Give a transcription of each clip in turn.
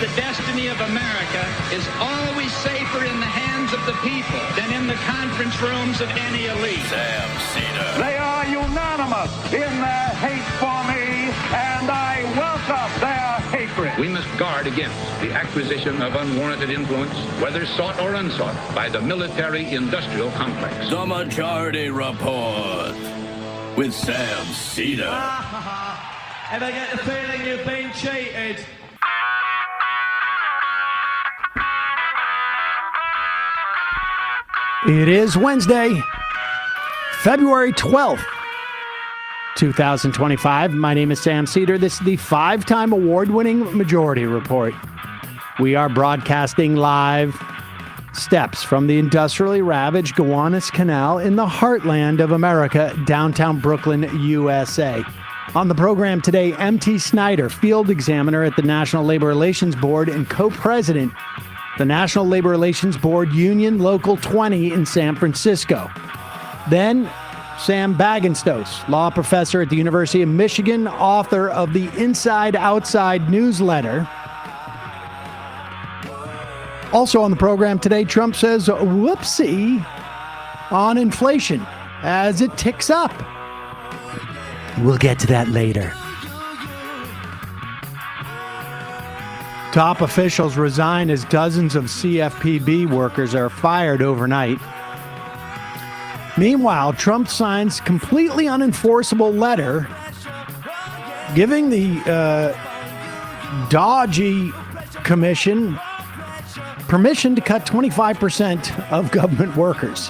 The destiny of America is always safer in the hands of the people than in the conference rooms of any elite. Sam Seder. They are unanimous in their hate for me, and I welcome their hatred. We must guard against the acquisition of unwarranted influence, whether sought or unsought, by the military-industrial complex. The Majority Report with Sam Seder. Ever get the feeling you've been cheated? It is Wednesday, February 12th, 2025. My name is Sam Seder. This is the five-time award-winning Majority Report. We are broadcasting live steps from the industrially ravaged Gowanus Canal in the heartland of America, downtown Brooklyn, USA. On the program today, MT Snyder, field examiner at the National Labor Relations Board and co-president the National Labor Relations Board Union Local 20 in San Francisco. Then, Sam Bagenstos, law professor at the University of Michigan, author of the Inside Outside newsletter. Also on the program today, Trump says whoopsie on inflation as it ticks up. We'll get to that later. Top officials resign as dozens of CFPB workers are fired overnight. Meanwhile, Trump signs completely unenforceable letter giving the DOGE commission permission to cut 25% of government workers.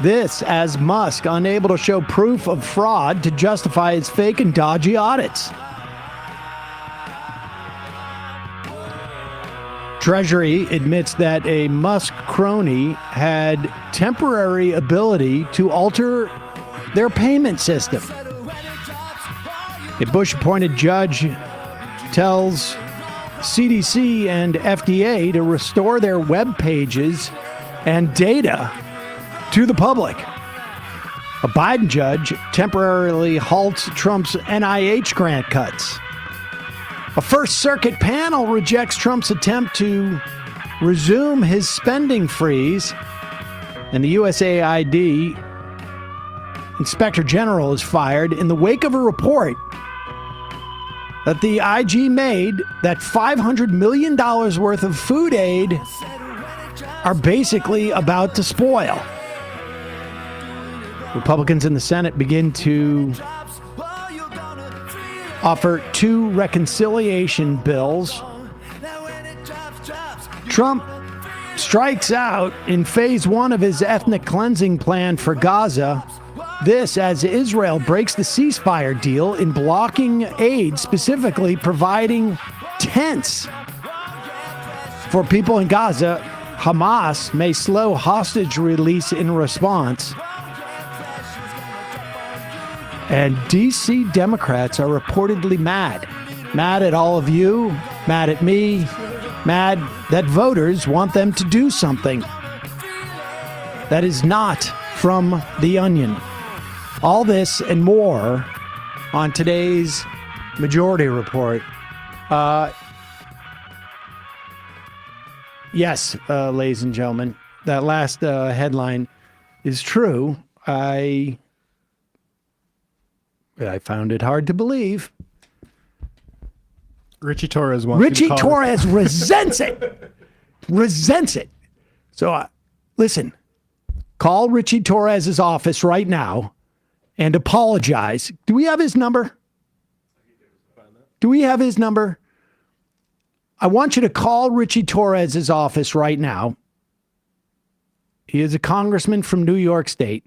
This as Musk unable to show proof of fraud to justify his fake and dodgy audits. Treasury admits that a Musk crony had temporary ability to alter their payment system. A Bush-appointed judge tells CDC and FDA to restore their web pages and data to the public. A Biden judge temporarily halts Trump's NIH grant cuts. A First Circuit panel rejects Trump's attempt to resume his spending freeze, and the USAID Inspector General is fired in the wake of a report that the IG made that $500 million worth of food aid are basically about to spoil. Republicans in the Senate begin to offer two reconciliation bills. Trump strikes out in phase one of his ethnic cleansing plan for Gaza. This as Israel breaks the ceasefire deal in blocking aid, specifically providing tents for people in Gaza. Hamas may slow hostage release in response. And D.C. Democrats are reportedly mad. Mad at all of you, mad at me, mad that voters want them to do something that is not from the Onion. All this and more on today's Majority Report. Yes, ladies and gentlemen, that last headline is true. I found it hard to believe. Richie Torres resents it. Resents it. So, listen, call Richie Torres's office right now and apologize. Do we have his number? I want you to call Richie Torres's office right now. He is a congressman from New York State.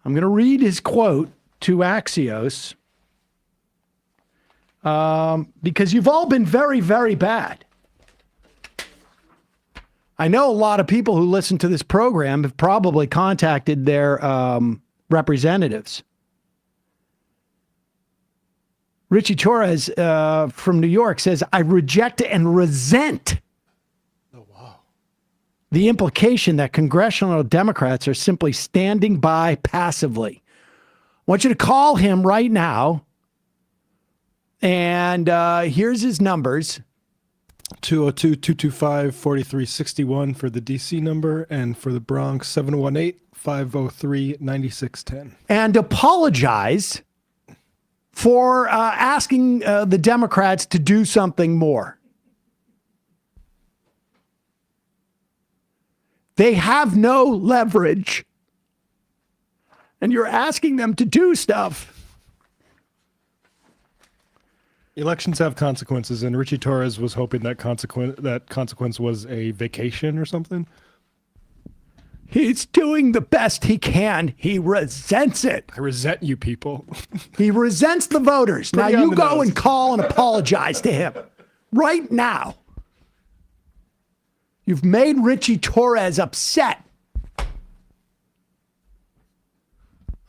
I'm going to read his quote to Axios, because you've all been very, very bad. I know a lot of people who listen to this program have probably contacted their representatives. Richie Torres from New York says, I reject and resent the implication that congressional Democrats are simply standing by passively. I want you to call him right now. And here's his numbers. 202-225-4361 for the DC number, and for the Bronx, 718-503-9610. And apologize for asking the Democrats to do something more. They have no leverage, and you're asking them to do stuff. Elections have consequences, and Richie Torres was hoping that consequence was a vacation or something. He's doing the best he can. He resents it. I resent you people. He resents the voters. Now you go and call and apologize to him right now. You've made Richie Torres upset.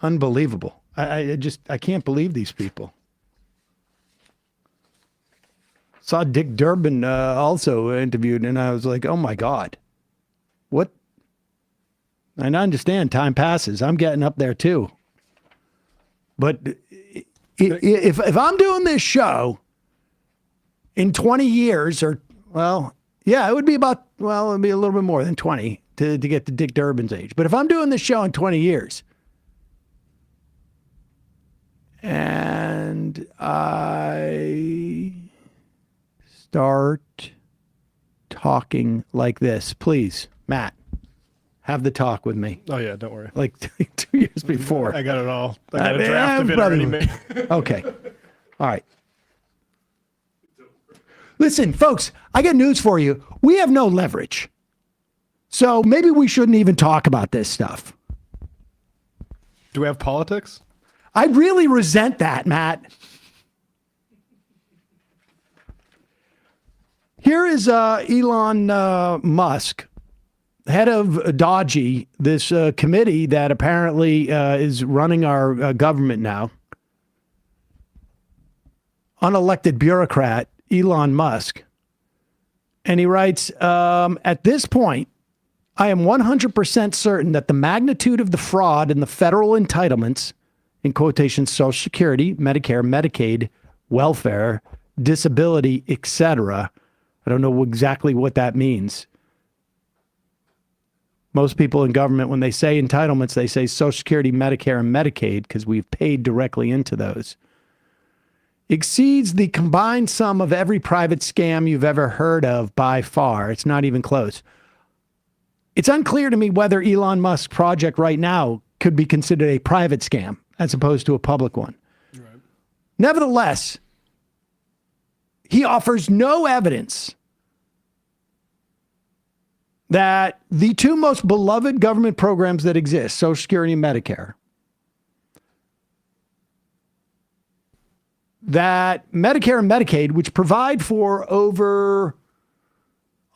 Unbelievable. I can't believe these people. Saw Dick Durbin also interviewed, and I was like, oh my God. What? And I understand time passes. I'm getting up there too. But if I'm doing this show in 20 years, or, well, yeah, it would be about, well, it would be a little bit more than 20 to get to Dick Durbin's age. But if I'm doing this show in 20 years, and I start talking like this, please, Matt, have the talk with me. Oh, yeah, don't worry. Like 2 years before. I got it all. I got a draft of it already made. Okay. All right. Listen, folks, I got news for you. We have no leverage. So maybe we shouldn't even talk about this stuff. Do we have politics? I really resent that, Matt. Here is Elon Musk, head of DOGE, this committee that apparently is running our government now. Unelected bureaucrat, Elon Musk. And he writes, at this point, I am 100% certain that the magnitude of the fraud in the federal entitlements, in quotation, Social Security, Medicare, Medicaid, welfare, disability, etc. I don't know exactly what that means. Most people in government, when they say entitlements, they say Social Security, Medicare, and Medicaid because we've paid directly into those. Exceeds the combined sum of every private scam you've ever heard of by far. It's not even close. It's unclear to me whether Elon Musk's project right now could be considered a private scam as opposed to a public one. Right. Nevertheless, he offers no evidence that the two most beloved government programs that exist, Social Security and Medicare, that Medicare and Medicaid, which provide for over,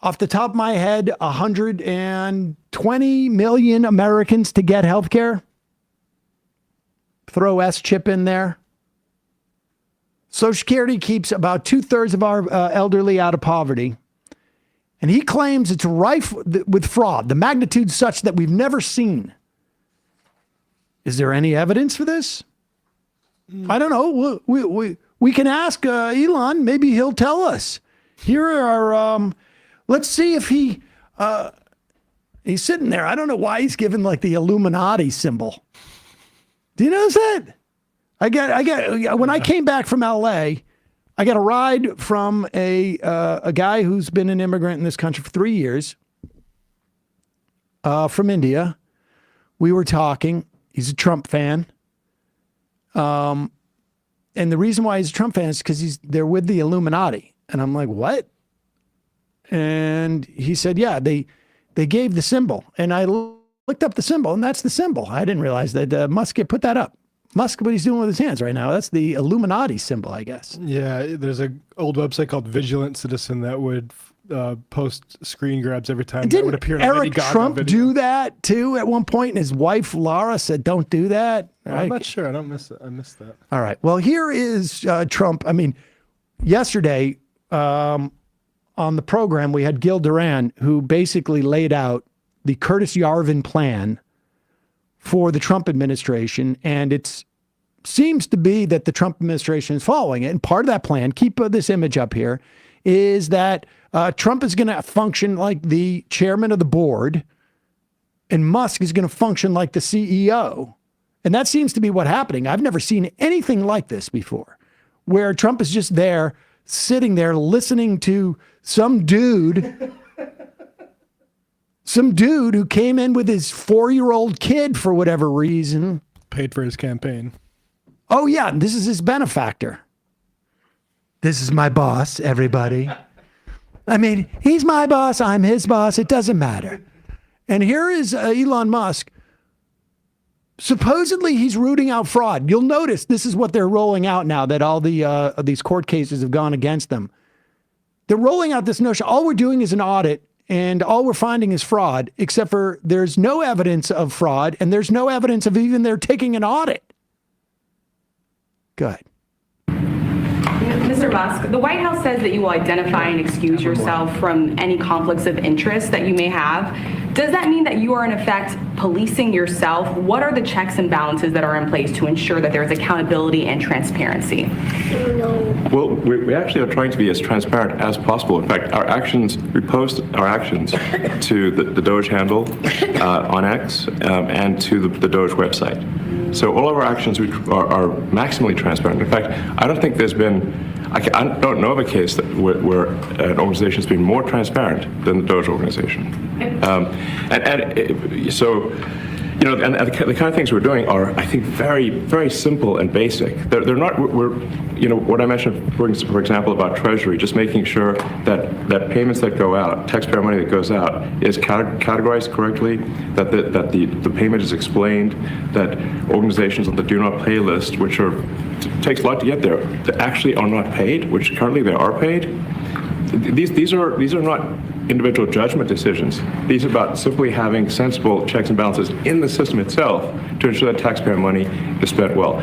off the top of my head, 120 million Americans to get health care. Throw S-chip in there. Social Security keeps about 2/3 of our elderly out of poverty. And he claims it's rife with fraud, the magnitude such that we've never seen. Is there any evidence for this? I don't know. We can ask Elon. Maybe he'll tell us. Here are, let's see if he's sitting there. I don't know why he's given like the Illuminati symbol. Do you notice that? When I came back from LA, I got a ride from a guy who's been an immigrant in this country for 3 years, from India. We were talking. He's a Trump fan. And the reason why he's a Trump fan is because they're with the Illuminati. And I'm like, what? And he said, yeah, they gave the symbol. And I looked up the symbol, and that's the symbol. I didn't realize that Musk had put that up. Musk, what he's doing with his hands right now, that's the Illuminati symbol, I guess. Yeah, there's an old website called Vigeland Citizen that would post screen grabs every time that would appear in a Eric Trump do that too at one point? And his wife, Laura, said, don't do that. I'm not sure. I missed that. All right. Well, here is Trump. I mean, yesterday on the program, we had Gil Duran, who basically laid out the Curtis Yarvin plan for the Trump administration, and it seems to be that the Trump administration is following it. And part of that plan, keep this image up here, is that Trump is going to function like the chairman of the board and Musk is going to function like the CEO. And that seems to be what's happening. I've never seen anything like this before, where Trump is just there, sitting there, listening to some dude who came in with his 4-year-old kid for whatever reason. Paid for his campaign. Oh, yeah, this is his benefactor. This is my boss, everybody. I mean, he's my boss, I'm his boss, it doesn't matter. And here is Elon Musk. Supposedly, he's rooting out fraud. You'll notice this is what they're rolling out now that all these court cases have gone against them. They're rolling out this notion, all we're doing is an audit, and all we're finding is fraud, except for there's no evidence of fraud, and there's no evidence of even they're taking an audit. Good. Mr. Musk, the White House says that you will identify and excuse yourself from any conflicts of interest that you may have. Does that mean that you are in effect policing yourself? What are the checks and balances that are in place to ensure that there is accountability and transparency? Well, we actually are trying to be as transparent as possible. In fact, we post our actions to the DOGE handle on X and to the DOGE website. So all of our actions are maximally transparent. In fact, I don't think there's been, I don't know of a case where an organization has been more transparent than the DOGE organization. So, you know, and the kind of things we're doing are, I think, very, very simple and basic. They're not, you know, what I mentioned, for example, about Treasury, just making sure that payments that go out, taxpayer money that goes out, is categorized correctly, that the payment is explained, that organizations on the do not pay list, which takes a lot to get there, that actually are not paid, which currently they are paid. These are not individual judgment decisions. These are about simply having sensible checks and balances in the system itself to ensure that taxpayer money is spent well.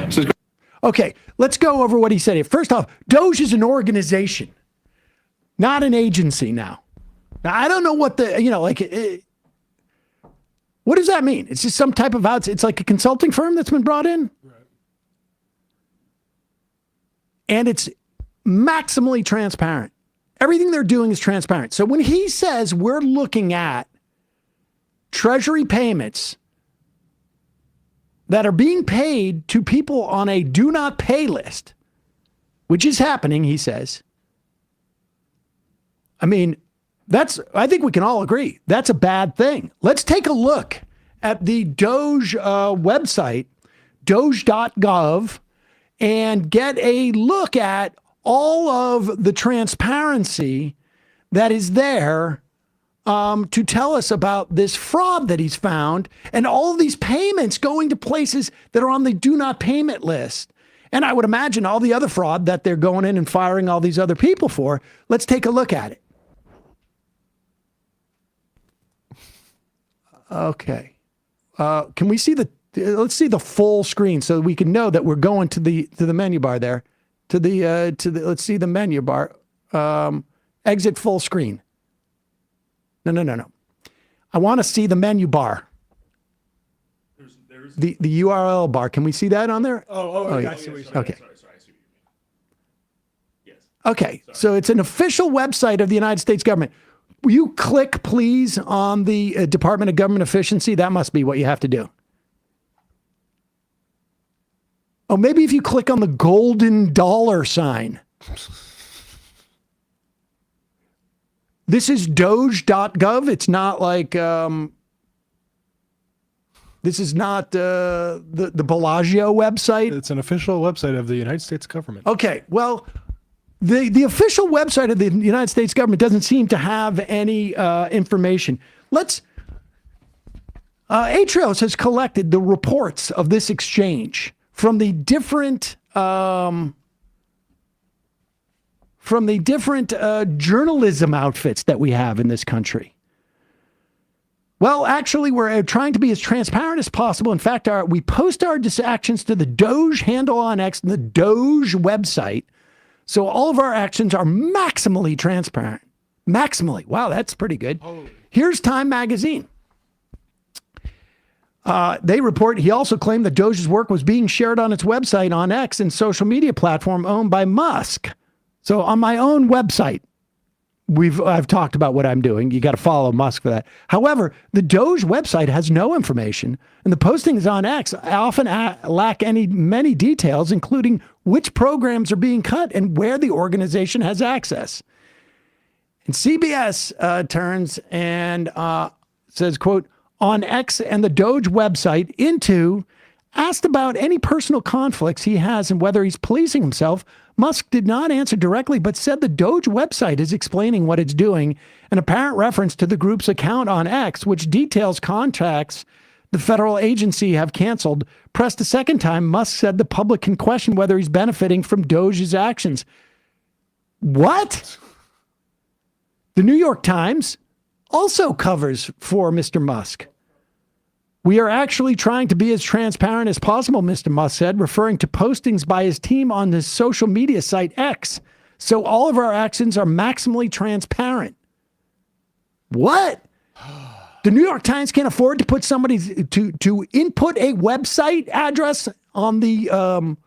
Okay, let's go over what he said here. First off, DOGE is an organization, not an agency now. Now, I don't know what what does that mean? It's just some type of it's like a consulting firm that's been brought in? Right. And it's maximally transparent. Everything they're doing is transparent. So when he says we're looking at Treasury payments that are being paid to people on a do not pay list, which is happening, he says, I mean, I think we can all agree, that's a bad thing. Let's take a look at the DOGE website, doge.gov, and get a look at all of the transparency that is there to tell us about this fraud that he's found and all of these payments going to places that are on the do not payment list. And I would imagine all the other fraud that they're going in and firing all these other people for. Let's take a look at it. Okay. Can we see let's see the full screen so we can know that we're going to the menu bar there. Let's see the menu bar. Exit full screen. No. I want to see the menu bar. The URL bar. Can we see that on there? Okay. Okay. Okay. So it's an official website of the United States government. Will you click, please, on the Department of Government Efficiency? That must be what you have to do. Oh, maybe if you click on the golden dollar sign. This is doge.gov. It's not like, this is not the Bellagio website. It's an official website of the United States government. Okay, well, the official website of the United States government doesn't seem to have any information. Atrios has collected the reports of this exchange from the different journalism outfits that we have in this country. Well, actually, we're trying to be as transparent as possible. In fact, we post our actions to the DOGE handle on X and the DOGE website. So all of our actions are maximally transparent. Maximally. Wow, that's pretty good. Here's Time Magazine. They report he also claimed that DOGE's work was being shared on its website on X and social media platform owned by Musk. So on my own website, I've talked about what I'm doing. You got to follow Musk for that. However, the DOGE website has no information, and the postings on X often lack many details, including which programs are being cut and where the organization has access. And CBS turns and says, quote, on X and the DOGE website into asked about any personal conflicts he has and whether he's policing himself. Musk did not answer directly, but said the DOGE website is explaining what it's doing, an apparent reference to the group's account on X, which details contracts the federal agency have canceled. Pressed a second time, Musk said the public can question whether he's benefiting from DOGE's actions. What? The New York Times also covers for Mr. Musk. We are actually trying to be as transparent as possible, Mr. Musk said, referring to postings by his team on his social media site X. So all of our actions are maximally transparent. What? The New York Times can't afford to put somebody to input a website address on the on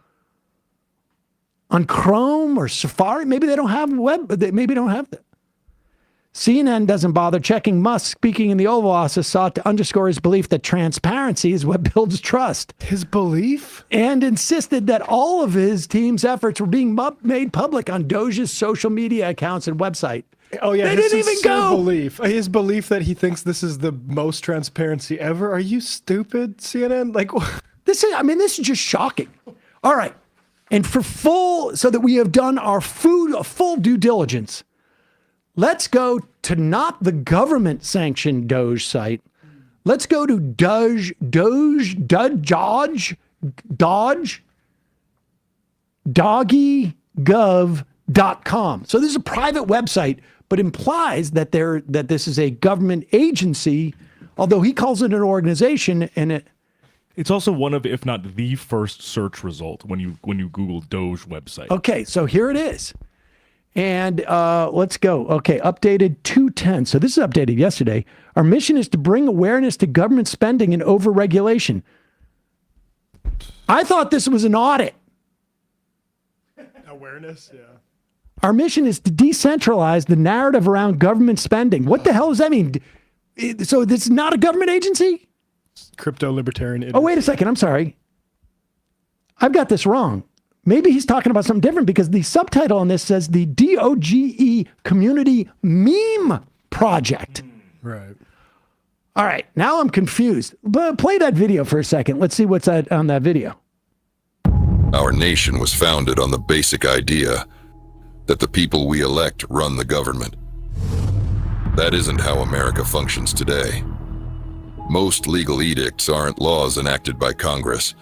Chrome or Safari. Maybe they don't have maybe don't have that. CNN doesn't bother checking. Musk, speaking in the Oval Office, sought to underscore his belief that transparency is what builds trust. His belief? And insisted that all of his team's efforts were being made public on DOGE's social media accounts and website. Oh, yeah. They didn't even go. His belief that he thinks this is the most transparency ever. Are you stupid, CNN? Like, this is just shocking. All right. And so that we have done our full due diligence, let's go to not the government-sanctioned DOGE site. Let's go to doggygov.com. So this is a private website, but implies that this is a government agency, although he calls it an organization, and it's also one of, if not the first search result when you Google DOGE website. Okay, so here it is. And let's go. Okay, updated 2/10. So this is updated yesterday. Our mission is to bring awareness to government spending and overregulation. I thought this was an audit. Awareness, yeah. Our mission is to decentralize the narrative around government spending. What the hell does that mean? So this is not a government agency? Crypto libertarian. Oh, wait a second. I'm sorry. I've got this wrong. Maybe he's talking about something different because the subtitle on this says the DOGE Community Meme Project. Right. All right. Now I'm confused. But play that video for a second. Let's see what's on that video. Our nation was founded on the basic idea that the people we elect run the government. That isn't how America functions today. Most legal edicts aren't laws enacted by Congress,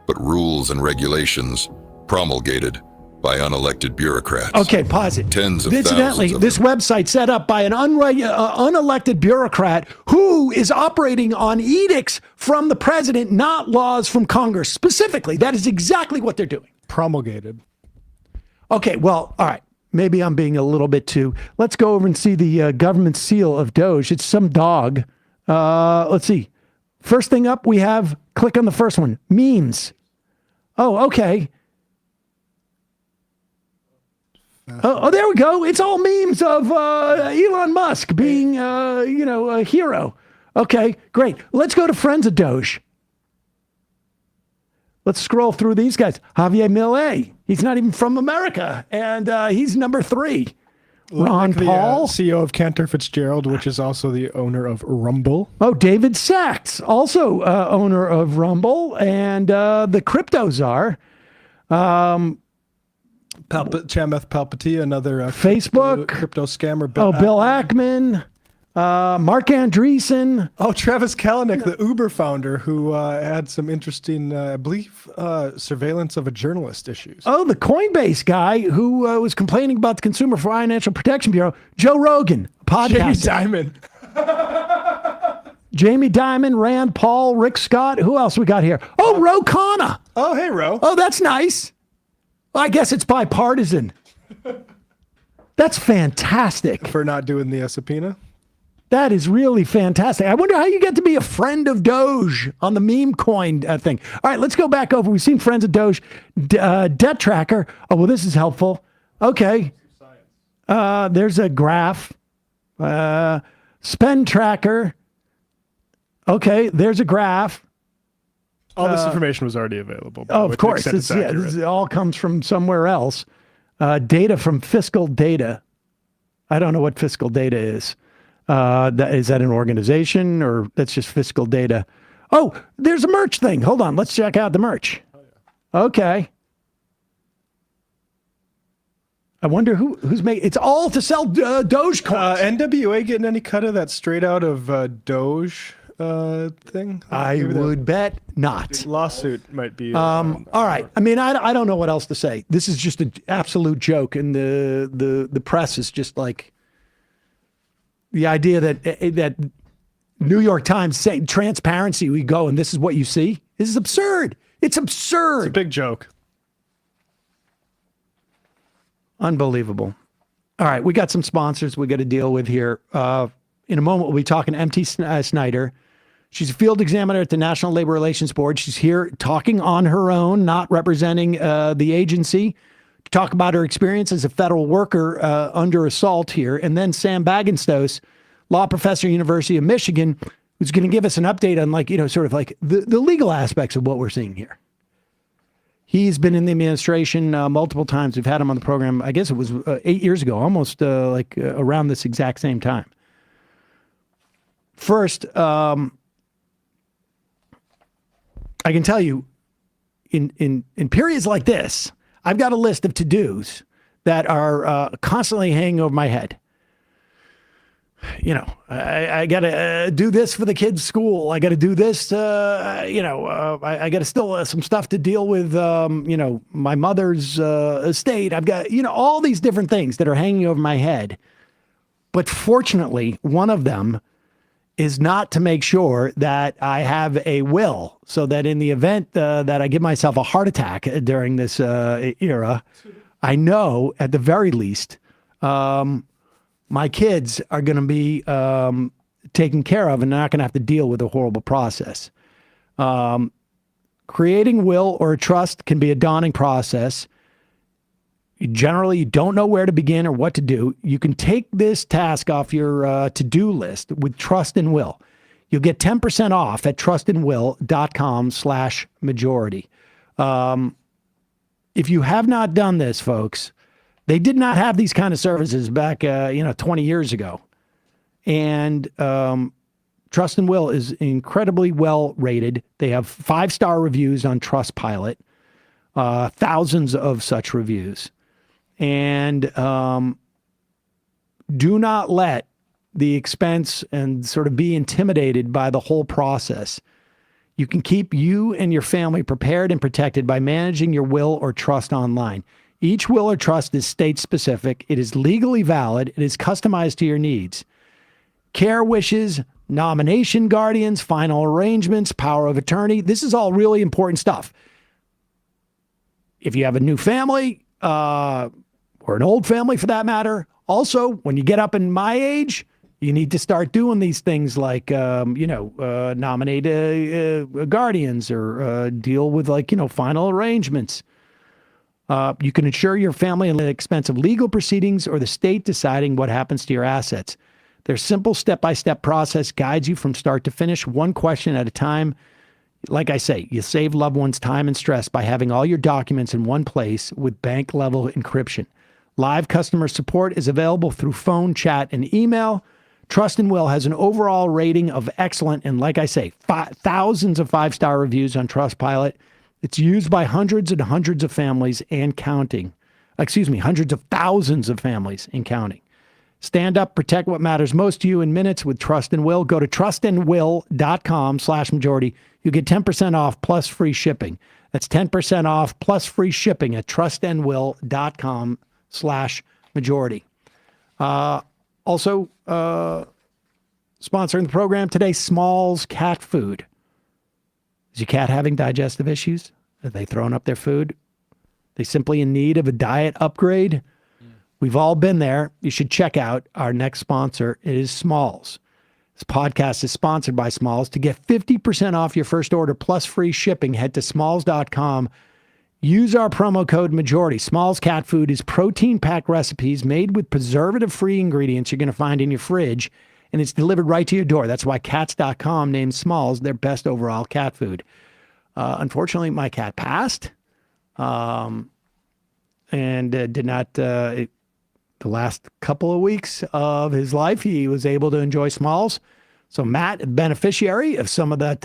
but rules and regulations promulgated by unelected bureaucrats. Okay, pause it. Tens of Incidentally, thousands of this website set up by an unelected bureaucrat who is operating on edicts from the president, not laws from Congress. Specifically, that is exactly what they're doing. Promulgated. Okay, well, all right. Maybe I'm being a little bit too. Let's go over and see the government seal of DOGE. It's some dog. Let's see. First thing up, we have, click on the first one, memes. Oh, okay. Oh, there we go. It's all memes of Elon Musk being, a hero. Okay, great. Let's go to Friends of Doge. Let's scroll through these guys. Javier Milei. He's not even from America, and he's number 3. Ron Paul. CEO of Cantor Fitzgerald, which is also the owner of Rumble. Oh, David Sachs, also owner of Rumble, and the crypto czar. Chamath Palpatine, another Facebook crypto scammer. Bill Ackman, Mark Andreessen. Oh, Travis Kalanick, the Uber founder, who had some interesting, I believe, surveillance of a journalist issues. Oh, the Coinbase guy who was complaining about the Consumer Financial Protection Bureau. Joe Rogan, podcast. Jamie Dimon, Rand Paul, Rick Scott. Who else we got here? Oh, Ro Khanna. Oh, hey, Ro. Oh, that's nice. I guess it's bipartisan. That's fantastic. For not doing the subpoena? That is really fantastic. I wonder how you get to be a friend of Doge on the meme coin thing. All right, let's go back over. We've seen Friends of Doge. Debt tracker. Oh, well, this is helpful. Okay. There's a graph. Spend tracker. Okay, there's a graph. All this information was already available. Of course. This all comes from somewhere else. Data from fiscal data. I don't know what fiscal data is. Is that an organization or that's just fiscal data? Oh, there's a merch thing. Hold on. Let's check out the merch. Okay. I wonder who's making it's all to sell Doge coins. NWA getting any cut of that straight out of Doge thing? I would bet not. Lawsuit might be. All right. I mean, I don't know what else to say. This is just an absolute joke, and the press is just like the idea that New York Times saying transparency. We go, and this is what you see. This is absurd. It's absurd. It's a big joke. Unbelievable. All right, we got some sponsors we got to deal with here. In a moment, we'll be talking to MT Snyder. She's a field examiner at the National Labor Relations Board. She's here talking on her own, not representing the agency, to talk about her experience as a federal worker under assault here. And then Sam Bagenstos, law professor, University of Michigan, who's going to give us an update on sort of the legal aspects of what we're seeing here. He's been in the administration multiple times. We've had him on the program. I guess it was 8 years ago, almost around this exact same time. First, I can tell you, in periods like this, I've got a list of to-dos that are constantly hanging over my head. I got to do this for the kids' school. I got to do this. I got to still some stuff to deal with. My mother's estate. I've got all these different things that are hanging over my head. But fortunately, one of them is not to make sure that I have a will, so that in the event that I give myself a heart attack during this era, I know at the very least. My kids are going to be taken care of and not going to have to deal with a horrible process. Creating will or a trust can be a daunting process. Generally, you don't know where to begin or what to do. You can take this task off your to-do list with Trust and Will. You'll get 10% off at trustandwill.com/majority. If you have not done this, folks, they did not have these kind of services back, 20 years ago. And Trust and Will is incredibly well rated. They have 5-star reviews on Trustpilot, thousands of such reviews. And do not let the expense and sort of be intimidated by the whole process. You can keep you and your family prepared and protected by managing your will or trust online. Each will or trust is state-specific. It is legally valid. It is customized to your needs. Care wishes, nomination guardians, final arrangements, power of attorney. This is all really important stuff. If you have a new family, or an old family for that matter, also, when you get up in my age, you need to start doing these things like, nominate guardians or deal with final arrangements. You can insure your family in the expense of legal proceedings or the state deciding what happens to your assets. Their simple step-by-step process guides you from start to finish, one question at a time. Like I say, you save loved ones time and stress by having all your documents in one place with bank-level encryption. Live customer support is available through phone, chat, and email. Trust and Will has an overall rating of excellent, and like I say, thousands of 5-star reviews on Trustpilot. It's used by hundreds and hundreds of families and counting. Hundreds of thousands of families and counting. Stand up, protect what matters most to you in minutes with Trust and Will. Go to trustandwill.com/majority. You get 10% off plus free shipping. That's 10% off plus free shipping at trustandwill.com/majority. Also, sponsoring the program today, Smalls Cat Food. Is your cat having digestive issues? Are they throwing up their food? They simply in need of a diet upgrade? We've all been there. You should check out our next sponsor. It is Smalls. This podcast is sponsored by Smalls. To get 50% off your first order plus free shipping, head to smalls.com. Use our promo code MAJORITY. Smalls cat food is protein-packed recipes made with preservative-free ingredients you're going to find in your fridge, and it's delivered right to your door. That's why Cats.com named Smalls their best overall cat food. Unfortunately, my cat passed, and did not. The last couple of weeks of his life, he was able to enjoy Smalls. So, Matt, beneficiary of some of that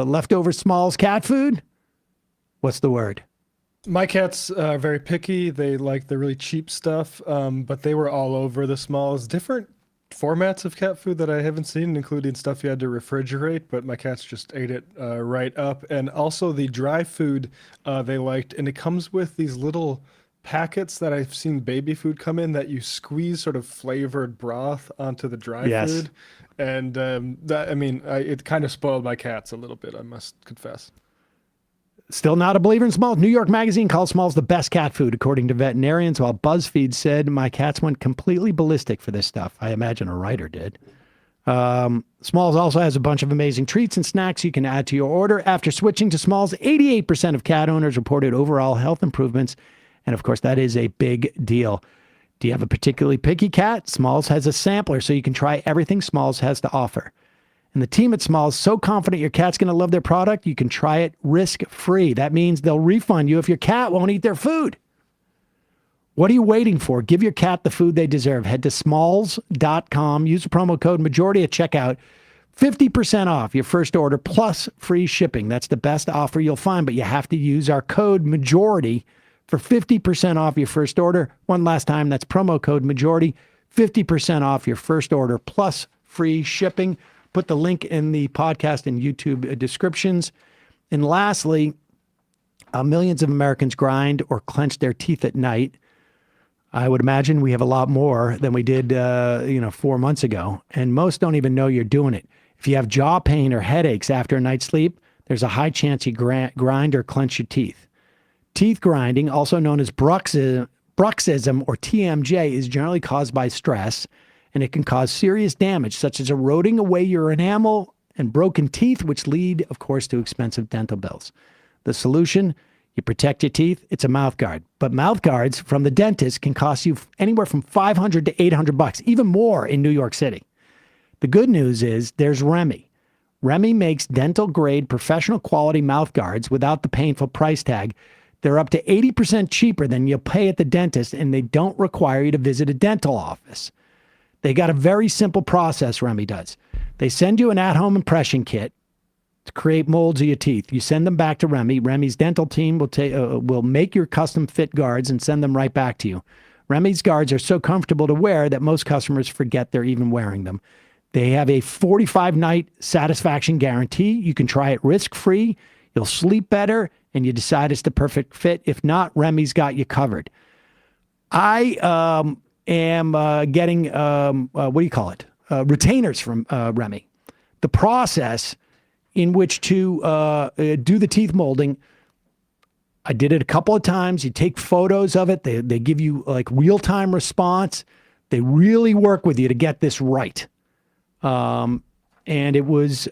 leftover Smalls cat food. What's the word? My cats are very picky. They like the really cheap stuff, but they were all over the Smalls. Different formats of cat food that I haven't seen, including stuff you had to refrigerate, but my cats just ate it right up. And also the dry food they liked, and it comes with these little packets that I've seen baby food come in that you squeeze sort of flavored broth onto the dry food. And it kind of spoiled my cats a little bit, I must confess. Still not a believer in Smalls. New York Magazine calls Smalls the best cat food, according to veterinarians, while BuzzFeed said, my cats went completely ballistic for this stuff. I imagine a writer did. Smalls also has a bunch of amazing treats and snacks you can add to your order. After switching to Smalls, 88% of cat owners reported overall health improvements. And of course, that is a big deal. Do you have a particularly picky cat? Smalls has a sampler so you can try everything Smalls has to offer. And the team at Smalls is so confident your cat's going to love their product, you can try it risk-free. That means they'll refund you if your cat won't eat their food. What are you waiting for? Give your cat the food they deserve. Head to smalls.com. Use the promo code MAJORITY at checkout. 50% off your first order plus free shipping. That's the best offer you'll find, but you have to use our code MAJORITY for 50% off your first order. One last time, that's promo code MAJORITY. 50% off your first order plus free shipping. Put the link in the podcast and YouTube descriptions. And lastly, millions of Americans grind or clench their teeth at night. I would imagine we have a lot more than we did 4 months ago. And most don't even know you're doing it. If you have jaw pain or headaches after a night's sleep, there's a high chance you grind or clench your teeth. Teeth grinding, also known as bruxism or TMJ, is generally caused by stress, and it can cause serious damage, such as eroding away your enamel and broken teeth, which lead, of course, to expensive dental bills. The solution, you protect your teeth, it's a mouth guard. But mouth guards from the dentist can cost you anywhere from $500 to $800, even more in New York City. The good news is there's Remy. Remy makes dental-grade, professional-quality mouth guards without the painful price tag. They're up to 80% cheaper than you'll pay at the dentist, and they don't require you to visit a dental office. They got a very simple process, Remy does. They send you an at-home impression kit to create molds of your teeth. You send them back to Remy. Remy's dental team will make your custom fit guards and send them right back to you. Remy's guards are so comfortable to wear that most customers forget they're even wearing them. They have a 45-night satisfaction guarantee. You can try it risk-free. You'll sleep better, and you decide it's the perfect fit. If not, Remy's got you covered. I am getting, retainers from Remy. The process in which to do the teeth molding, I did it a couple of times. You take photos of it. They give you like real-time response. They really work with you to get this right. And it was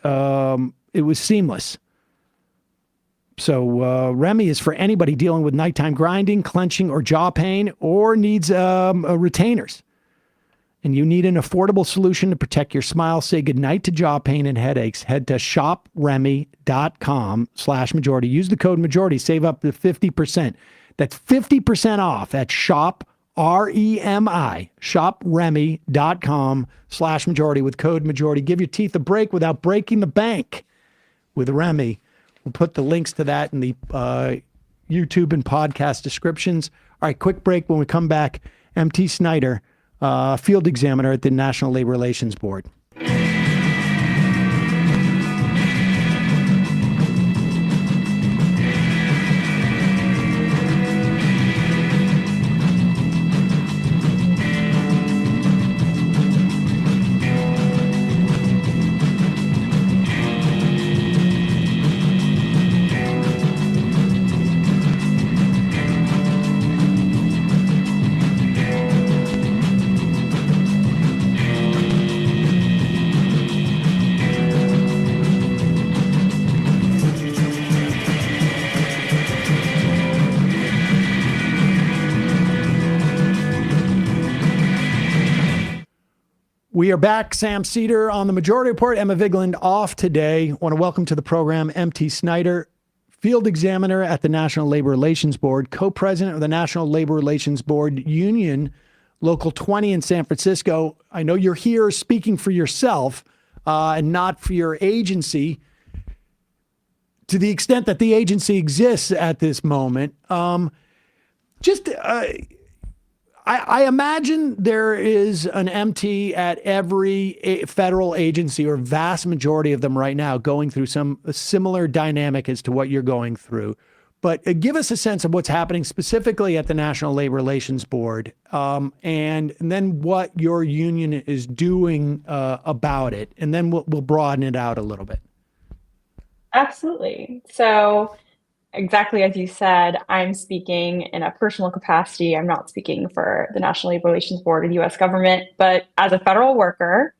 seamless. So Remy is for anybody dealing with nighttime grinding, clenching, or jaw pain, or needs retainers. And you need an affordable solution to protect your smile. Say goodnight to jaw pain and headaches. Head to shopremy.com/majority. Use the code majority. Save up to 50%. That's 50% off at shopremy.com/majority with code majority. Give your teeth a break without breaking the bank with Remy. We'll put the links to that in the YouTube and podcast descriptions. All right, quick break. When we come back, MT Snyder, field examiner at the National Labor Relations Board. We are back. Sam Seder on the Majority Report. Emma Vigeland off today. I want to welcome to the program MT Snyder, field examiner at the National Labor Relations Board, co-president of the National Labor Relations Board Union, Local 20 in San Francisco. I know you're here speaking for yourself and not for your agency, to the extent that the agency exists at this moment. I imagine there is an MT at every federal agency, or vast majority of them right now, going through some similar dynamic as to what you're going through. But give us a sense of what's happening specifically at the National Labor Relations Board, and then what your union is doing about it. And then we'll broaden it out a little bit. Absolutely. So exactly as you said, I'm speaking in a personal capacity. I'm not speaking for the National Labor Relations Board or the U.S. government, but as a federal worker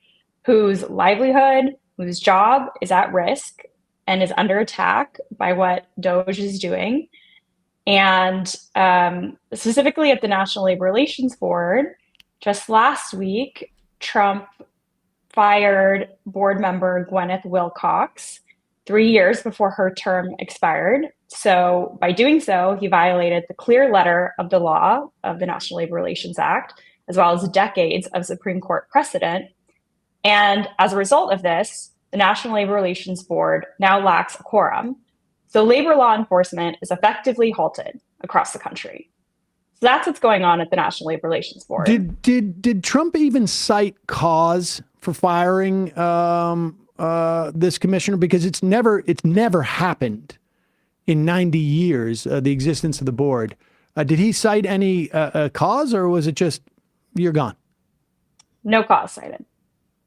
whose livelihood, whose job is at risk and is under attack by what DOGE is doing. And specifically at the National Labor Relations Board, just last week, Trump fired board member Gwyneth Wilcox 3 years before her term expired. So by doing so, he violated the clear letter of the law of the National Labor Relations Act, as well as decades of Supreme Court precedent. And as a result of this, the National Labor Relations Board now lacks a quorum. So labor law enforcement is effectively halted across the country. So that's what's going on at the National Labor Relations Board. Did Trump even cite cause for firing this commissioner? Because it's never happened in 90 years, the existence of the board. Did he cite any cause, or was it just, you're gone? No cause cited.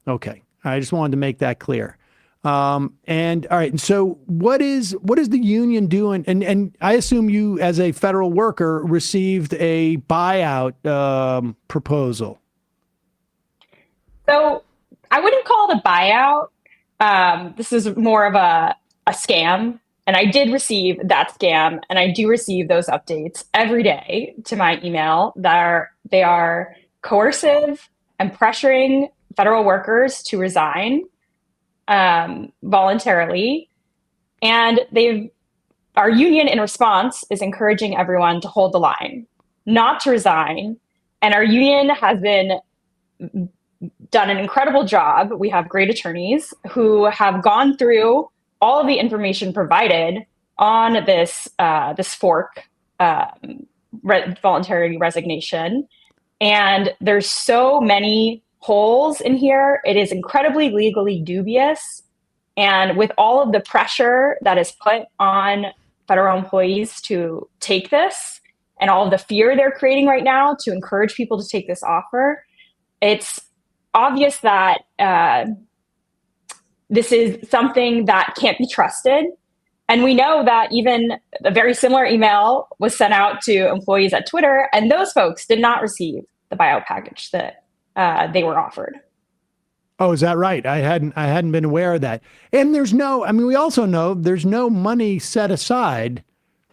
Okay. I just wanted to make that clear. And all right. And so what is the union doing? And I assume you, as a federal worker, received a buyout proposal. So I wouldn't call it a buyout. This is more of a scam. And I did receive that scam, and I do receive those updates every day to my email. They are coercive and pressuring federal workers to resign voluntarily. And our union, in response, is encouraging everyone to hold the line, not to resign. And our union has done an incredible job. We have great attorneys who have gone through all of the information provided on this fork voluntary resignation. And there's so many holes in here. It is incredibly legally dubious. And with all of the pressure that is put on federal employees to take this, and all of the fear they're creating right now to encourage people to take this offer, it's obvious that this is something that can't be trusted. And we know that even a very similar email was sent out to employees at Twitter, and those folks did not receive the buyout package that they were offered. Oh, is that right? I hadn't been aware of that. And we also know there's no money set aside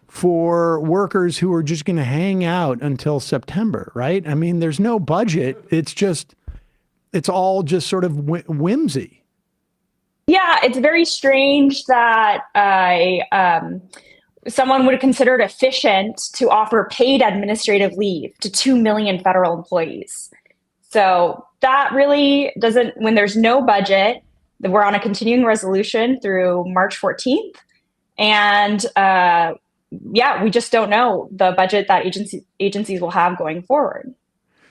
for workers who are just going to hang out until September, right? I mean, there's no budget. It's all just sort of whimsy. Yeah, it's very strange that someone would consider it efficient to offer paid administrative leave to 2 million federal employees. So that really doesn't, when there's no budget, we're on a continuing resolution through March 14th. And we just don't know the budget that agencies will have going forward.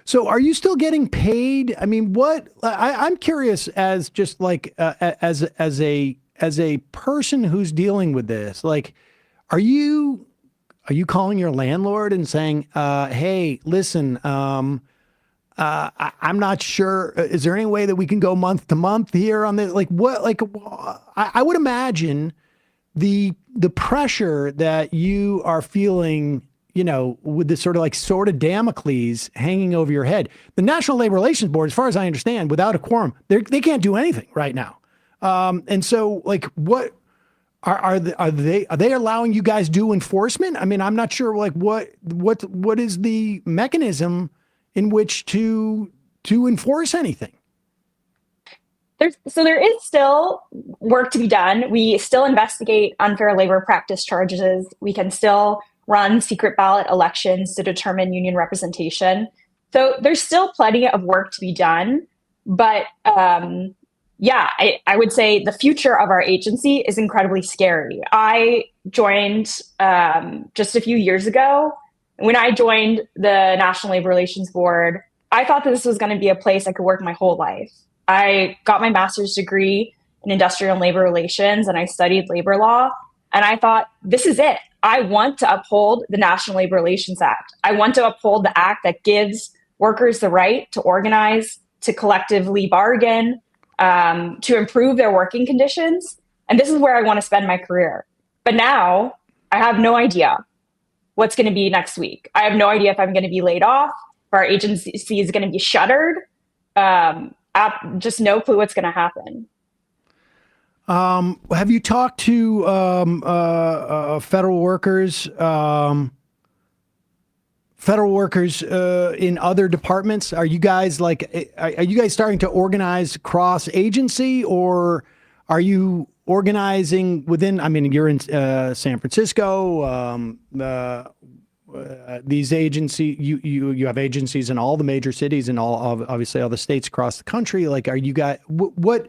So are you still getting paid? I mean, I'm curious, as just like as a person who's dealing with this, like, are you calling your landlord and saying, hey, listen, I'm not sure. Is there any way that we can go month to month here on this? Like what? Like I would imagine the pressure that you are feeling, with this sort of Damocles hanging over your head. The National Labor Relations Board, as far as I understand, without a quorum, they can't do anything right now. And so, like, what are they allowing you guys do enforcement? I mean, I'm not sure. Like, what is the mechanism in which to enforce anything? There is still work to be done. We still investigate unfair labor practice charges. We can still run secret ballot elections to determine union representation. So there's still plenty of work to be done. But I would say the future of our agency is incredibly scary. I joined just a few years ago. When I joined the National Labor Relations Board, I thought that this was going to be a place I could work my whole life. I got my master's degree in industrial and labor relations, and I studied labor law. And I thought, this is it. I want to uphold the National Labor Relations Act. I want to uphold the act that gives workers the right to organize, to collectively bargain, to improve their working conditions. And this is where I want to spend my career. But now I have no idea what's going to be next week. I have no idea if I'm going to be laid off, if our agency is going to be shuttered. Just no clue what's going to happen. Have you talked to federal workers in other departments? Are you guys starting to organize cross agency, or are you organizing within? I mean, you're in San Francisco. These agencies, you have agencies in all the major cities and obviously all the states across the country. Like, are you guys, what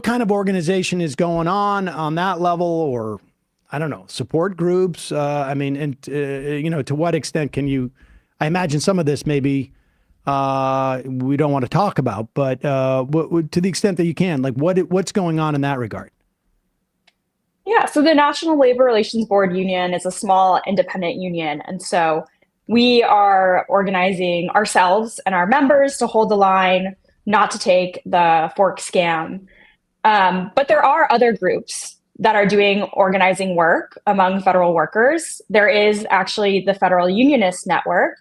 kind of organization is going on that level, or I don't know, support groups? To what extent can you? I imagine some of this maybe we don't want to talk about, but to the extent that you can, like what's going on in that regard? Yeah, so the National Labor Relations Board Union is a small independent union. And so we are organizing ourselves and our members to hold the line, not to take the fork scam. But there are other groups that are doing organizing work among federal workers. There is actually the Federal Unionist Network,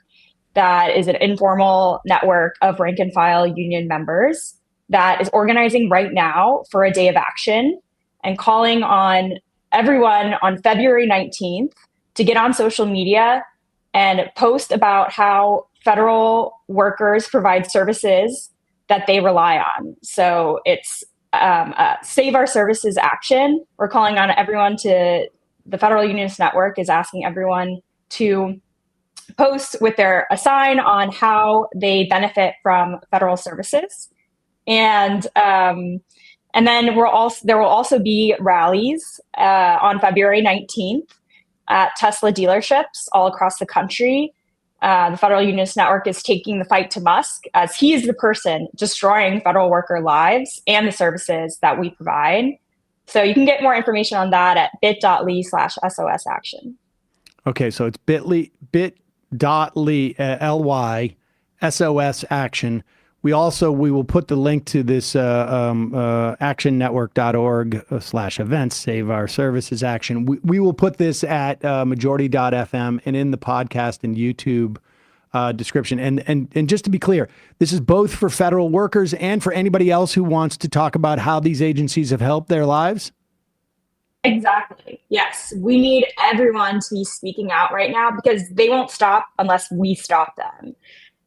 that is an informal network of rank and file union members that is organizing right now for a day of action and calling on everyone on February 19th to get on social media and post about how federal workers provide services that they rely on. So it's Save Our Services action. We're calling on everyone the Federal Unionist Network is asking everyone to post with a sign on how they benefit from federal services. And then there will also be rallies on February 19th at Tesla dealerships all across the country. The Federal Unionist Network is taking the fight to Musk, as he is the person destroying federal worker lives and the services that we provide. So you can get more information on that at bit.ly/SOS action. Okay, so it's bit.ly ly SOS action. We will put the link to this actionnetwork.org/events, Save Our Services action. We will put this at majority.fm and in the podcast and YouTube description. And just to be clear, this is both for federal workers and for anybody else who wants to talk about how these agencies have helped their lives? Exactly. Yes. We need everyone to be speaking out right now because they won't stop unless we stop them.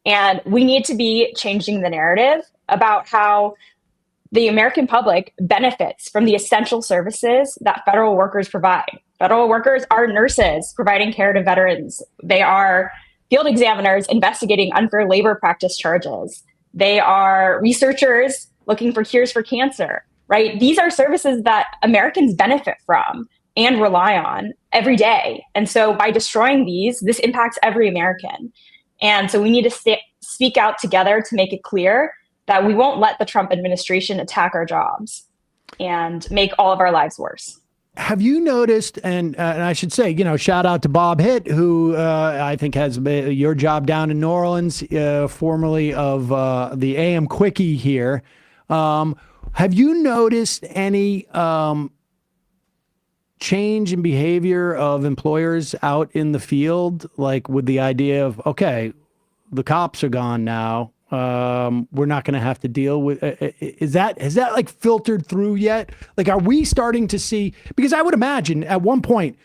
And we need to be changing the narrative about how the American public benefits from the essential services that federal workers provide. Federal workers are nurses providing care to veterans. They are field examiners investigating unfair labor practice charges. They are researchers looking for cures for cancer, right? These are services that Americans benefit from and rely on every day. And so by destroying these, this impacts every American. And so we need to speak out together to make it clear that we won't let the Trump administration attack our jobs and make all of our lives worse. Have you noticed, and I should say, shout out to Bob Hitt, who I think has your job down in New Orleans, formerly of the AM Quickie here. Have you noticed any change in behavior of employers out in the field, like with the idea of, okay, the cops are gone now, we're not going to have to deal with has that like filtered through yet? Like, are we starting to see, because I would imagine at one point,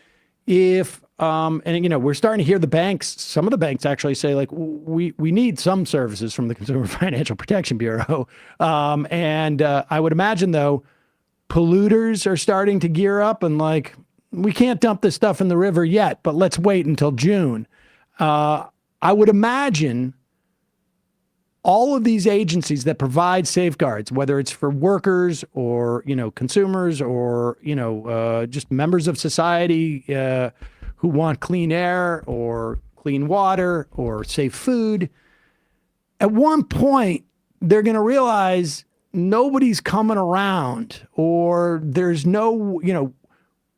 if and you know, we're starting to hear some of the banks actually say like, we need some services from the Consumer Financial Protection Bureau. And I would imagine though, polluters are starting to gear up and like, we can't dump this stuff in the river yet, but let's wait until June. I would imagine all of these agencies that provide safeguards, whether it's for workers or, you know, consumers or, you know, just members of society who want clean air or clean water or safe food, at one point, they're going to realize nobody's coming around or there's no, you know,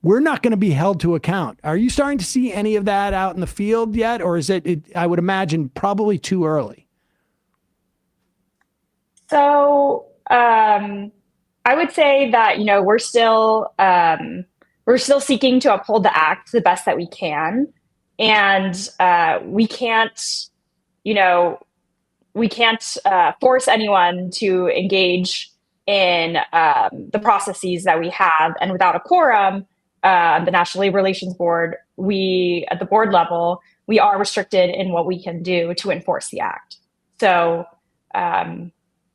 we're not going to be held to account. Are you starting to see any of that out in the field yet? Or is it I would imagine, probably too early? So I would say that, you know, we're still seeking to uphold the act the best that we can. And we can't force anyone to engage in the processes that we have. And without a quorum, the National Labor Relations Board, we, at the board level, we are restricted in what we can do to enforce the act. So,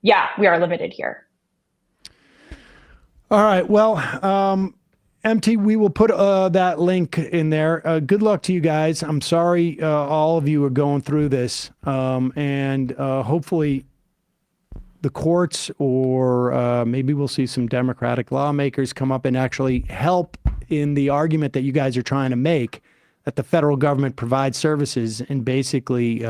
yeah, we are limited here. All right. Well, MT, we will put that link in there. Good luck to you guys. I'm sorry all of you are going through this. And hopefully the courts or maybe we'll see some Democratic lawmakers come up and actually help in the argument that you guys are trying to make, that the federal government provides services and basically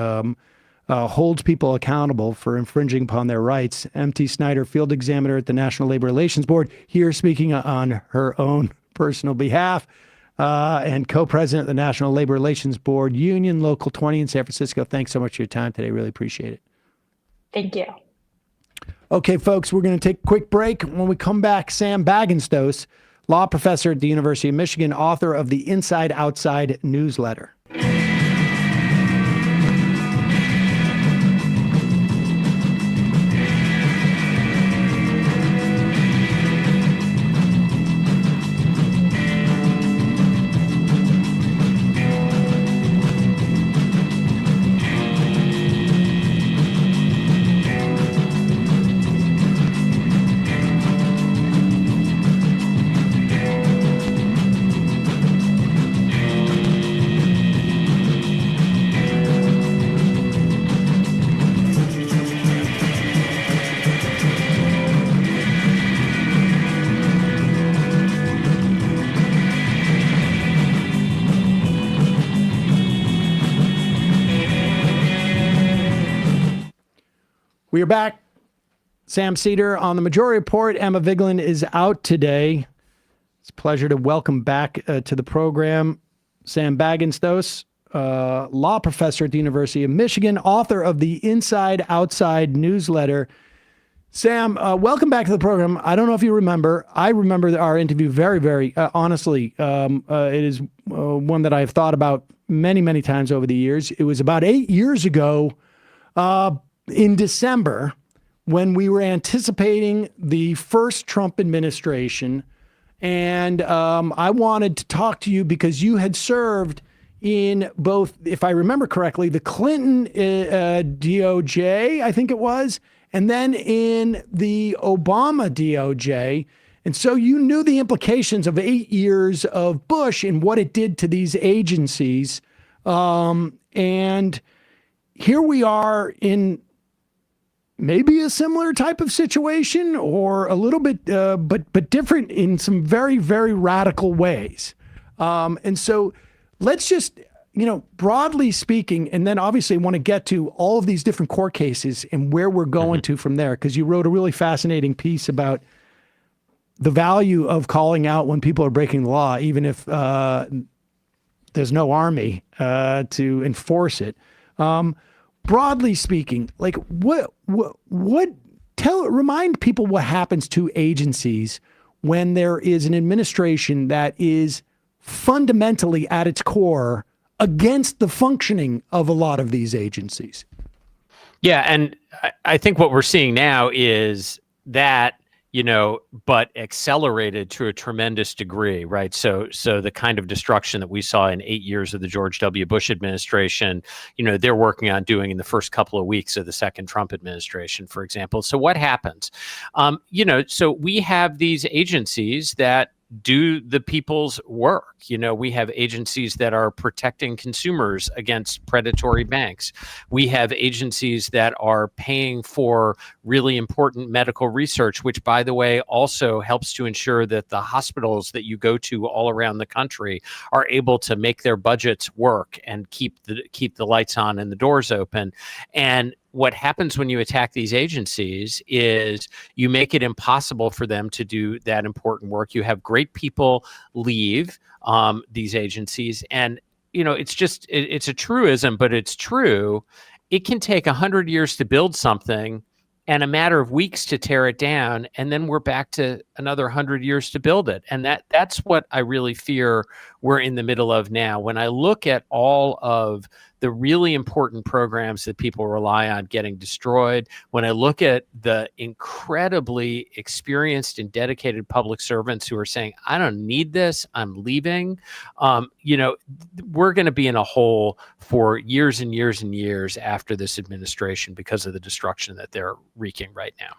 holds people accountable for infringing upon their rights. MT Snyder, field examiner at the National Labor Relations Board, here speaking on her own personal behalf, and co-president of the National Labor Relations Board, Union Local 20 in San Francisco. Thanks so much for your time today. Really appreciate it. Thank you. Okay, folks, we're going to take a quick break. When we come back, Sam Bagenstos, law professor at the University of Michigan, author of the Inside Outside newsletter. We are back. Sam Seder on the Majority Report. Emma Vigeland is out today. It's a pleasure to welcome back to the program Sam Bagenstos, law professor at the University of Michigan, author of the Inside Outside newsletter. Sam, welcome back to the program. I don't know if you remember. I remember our interview very, very honestly. It is one that I've thought about many, many times over the years. It was about 8 years ago in December when we were anticipating the first Trump administration. And I wanted to talk to you because you had served in both, if I remember correctly, the Clinton DOJ, I think it was, and then in the Obama DOJ. And so you knew the implications of 8 years of Bush and what it did to these agencies. And here we are in maybe a similar type of situation or a little bit, but different in some very, very radical ways. And so let's just, broadly speaking, and then obviously want to get to all of these different court cases and where we're going to from there, because you wrote a really fascinating piece about the value of calling out when people are breaking the law, even if there's no army to enforce it. Broadly speaking, like remind people what happens to agencies when there is an administration that is fundamentally at its core against the functioning of a lot of these agencies. Yeah. And I think what we're seeing now is that, but accelerated to a tremendous degree, right? So the kind of destruction that we saw in 8 years of the George W. Bush administration, they're working on doing in the first couple of weeks of the second Trump administration, for example. So what happens? So we have these agencies that do the people's work. We have agencies that are protecting consumers against predatory banks. We have agencies that are paying for really important medical research, which, by the way, also helps to ensure that the hospitals that you go to all around the country are able to make their budgets work and keep the lights on and the doors open. And what happens when you attack these agencies is you make it impossible for them to do that important work. You have great people leave these agencies. And, it's a truism, but it's true. It can take 100 years to build something and a matter of weeks to tear it down. And then we're back to another 100 years to build it. And that's what I really fear we're in the middle of now. When I look at all of the really important programs that people rely on getting destroyed, when I look at the incredibly experienced and dedicated public servants who are saying, I don't need this, I'm leaving, we're going to be in a hole for years and years and years after this administration because of the destruction that they're wreaking right now.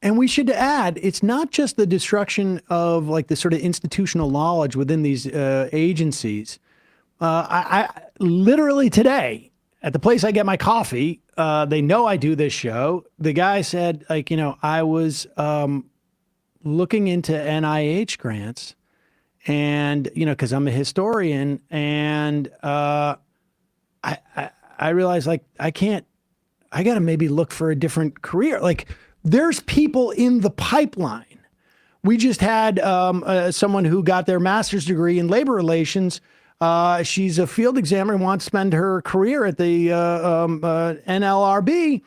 And we should add, it's not just the destruction of like the sort of institutional knowledge within these agencies. I literally today at the place I get my coffee, they know I do this show. The guy said, I was looking into NIH grants and, because I'm a historian and I realized I got to maybe look for a different career. There's people in the pipeline. We just had someone who got their master's degree in labor relations. She's a field examiner and wants to spend her career at the NLRB.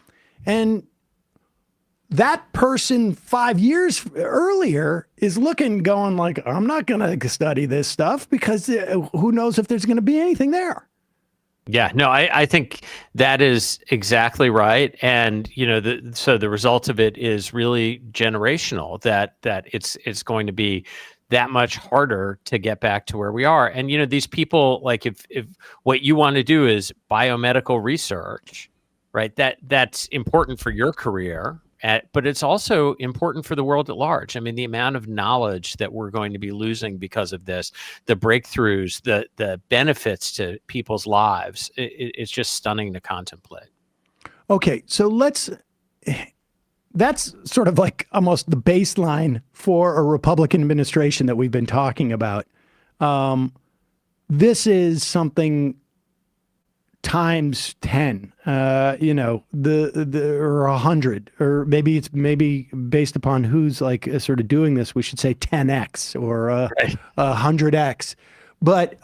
And that person 5 years earlier is going I'm not going to study this stuff because who knows if there's going to be anything there. Yeah, no, I think that is exactly right. And, so the result of it is really generational, that it's going to be that much harder to get back to where we are. And, these people, if what you want to do is biomedical research, right, that's important for your career, but it's also important for the world at large. I mean, the amount of knowledge that we're going to be losing because of this, the breakthroughs, the benefits to people's lives, it's just stunning to contemplate. Okay, so that's sort of like almost the baseline for a Republican administration that we've been talking about. This is something times 10, or 100, or maybe it's based upon who's sort of doing this. We should say 10x or 100x. But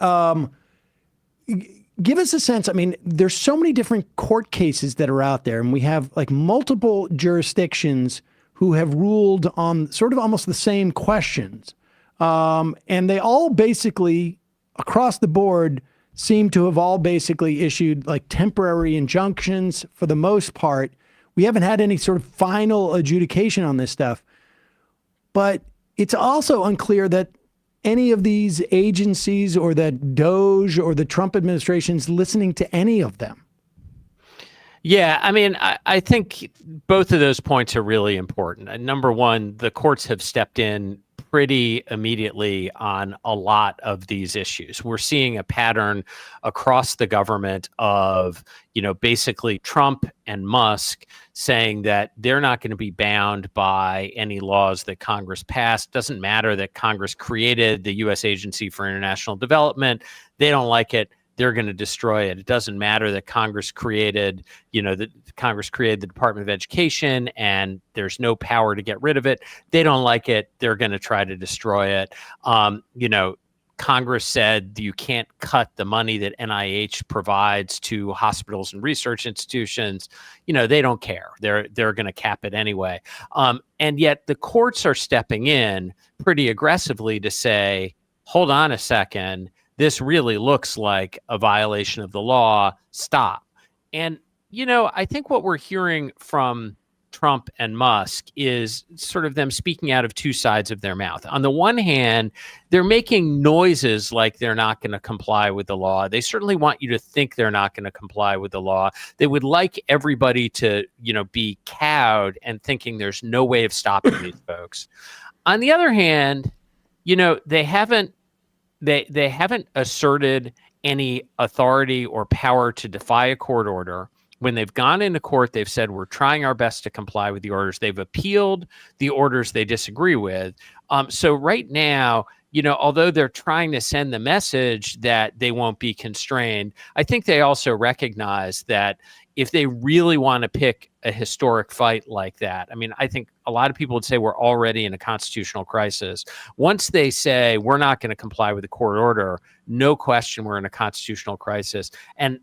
give us a sense. I mean, there's so many different court cases that are out there, and we have multiple jurisdictions who have ruled on sort of almost the same questions. And they all basically, across the board, seem to have all basically issued temporary injunctions for the most part. We haven't had any sort of final adjudication on this stuff. But it's also unclear that any of these agencies or that DOGE or the Trump administration's listening to any of them. Yeah, I mean, I think both of those points are really important. Number one, the courts have stepped in pretty immediately on a lot of these issues. We're seeing a pattern across the government of, basically Trump and Musk saying that they're not going to be bound by any laws that Congress passed. Doesn't matter that Congress created the U.S. Agency for International Development. They don't like it. They're going to destroy it. It doesn't matter that Congress created, the Department of Education and there's no power to get rid of it. They don't like it. They're going to try to destroy it. Congress said you can't cut the money that NIH provides to hospitals and research institutions. They don't care. They're going to cap it anyway. And yet the courts are stepping in pretty aggressively to say, hold on a second. This really looks like a violation of the law. Stop. And, I think what we're hearing from Trump and Musk is sort of them speaking out of two sides of their mouth. On the one hand, they're making noises like they're not going to comply with the law. They certainly want you to think they're not going to comply with the law. They would like everybody to, be cowed and thinking there's no way of stopping these folks. On the other hand, they haven't asserted any authority or power to defy a court order. When they've gone into court, they've said, we're trying our best to comply with the orders. They've appealed the orders they disagree with. So right now, although they're trying to send the message that they won't be constrained, I think they also recognize that if they really want to pick a historic fight like that, I think a lot of people would say we're already in a constitutional crisis. Once they say we're not going to comply with the court order, no question we're in a constitutional crisis. And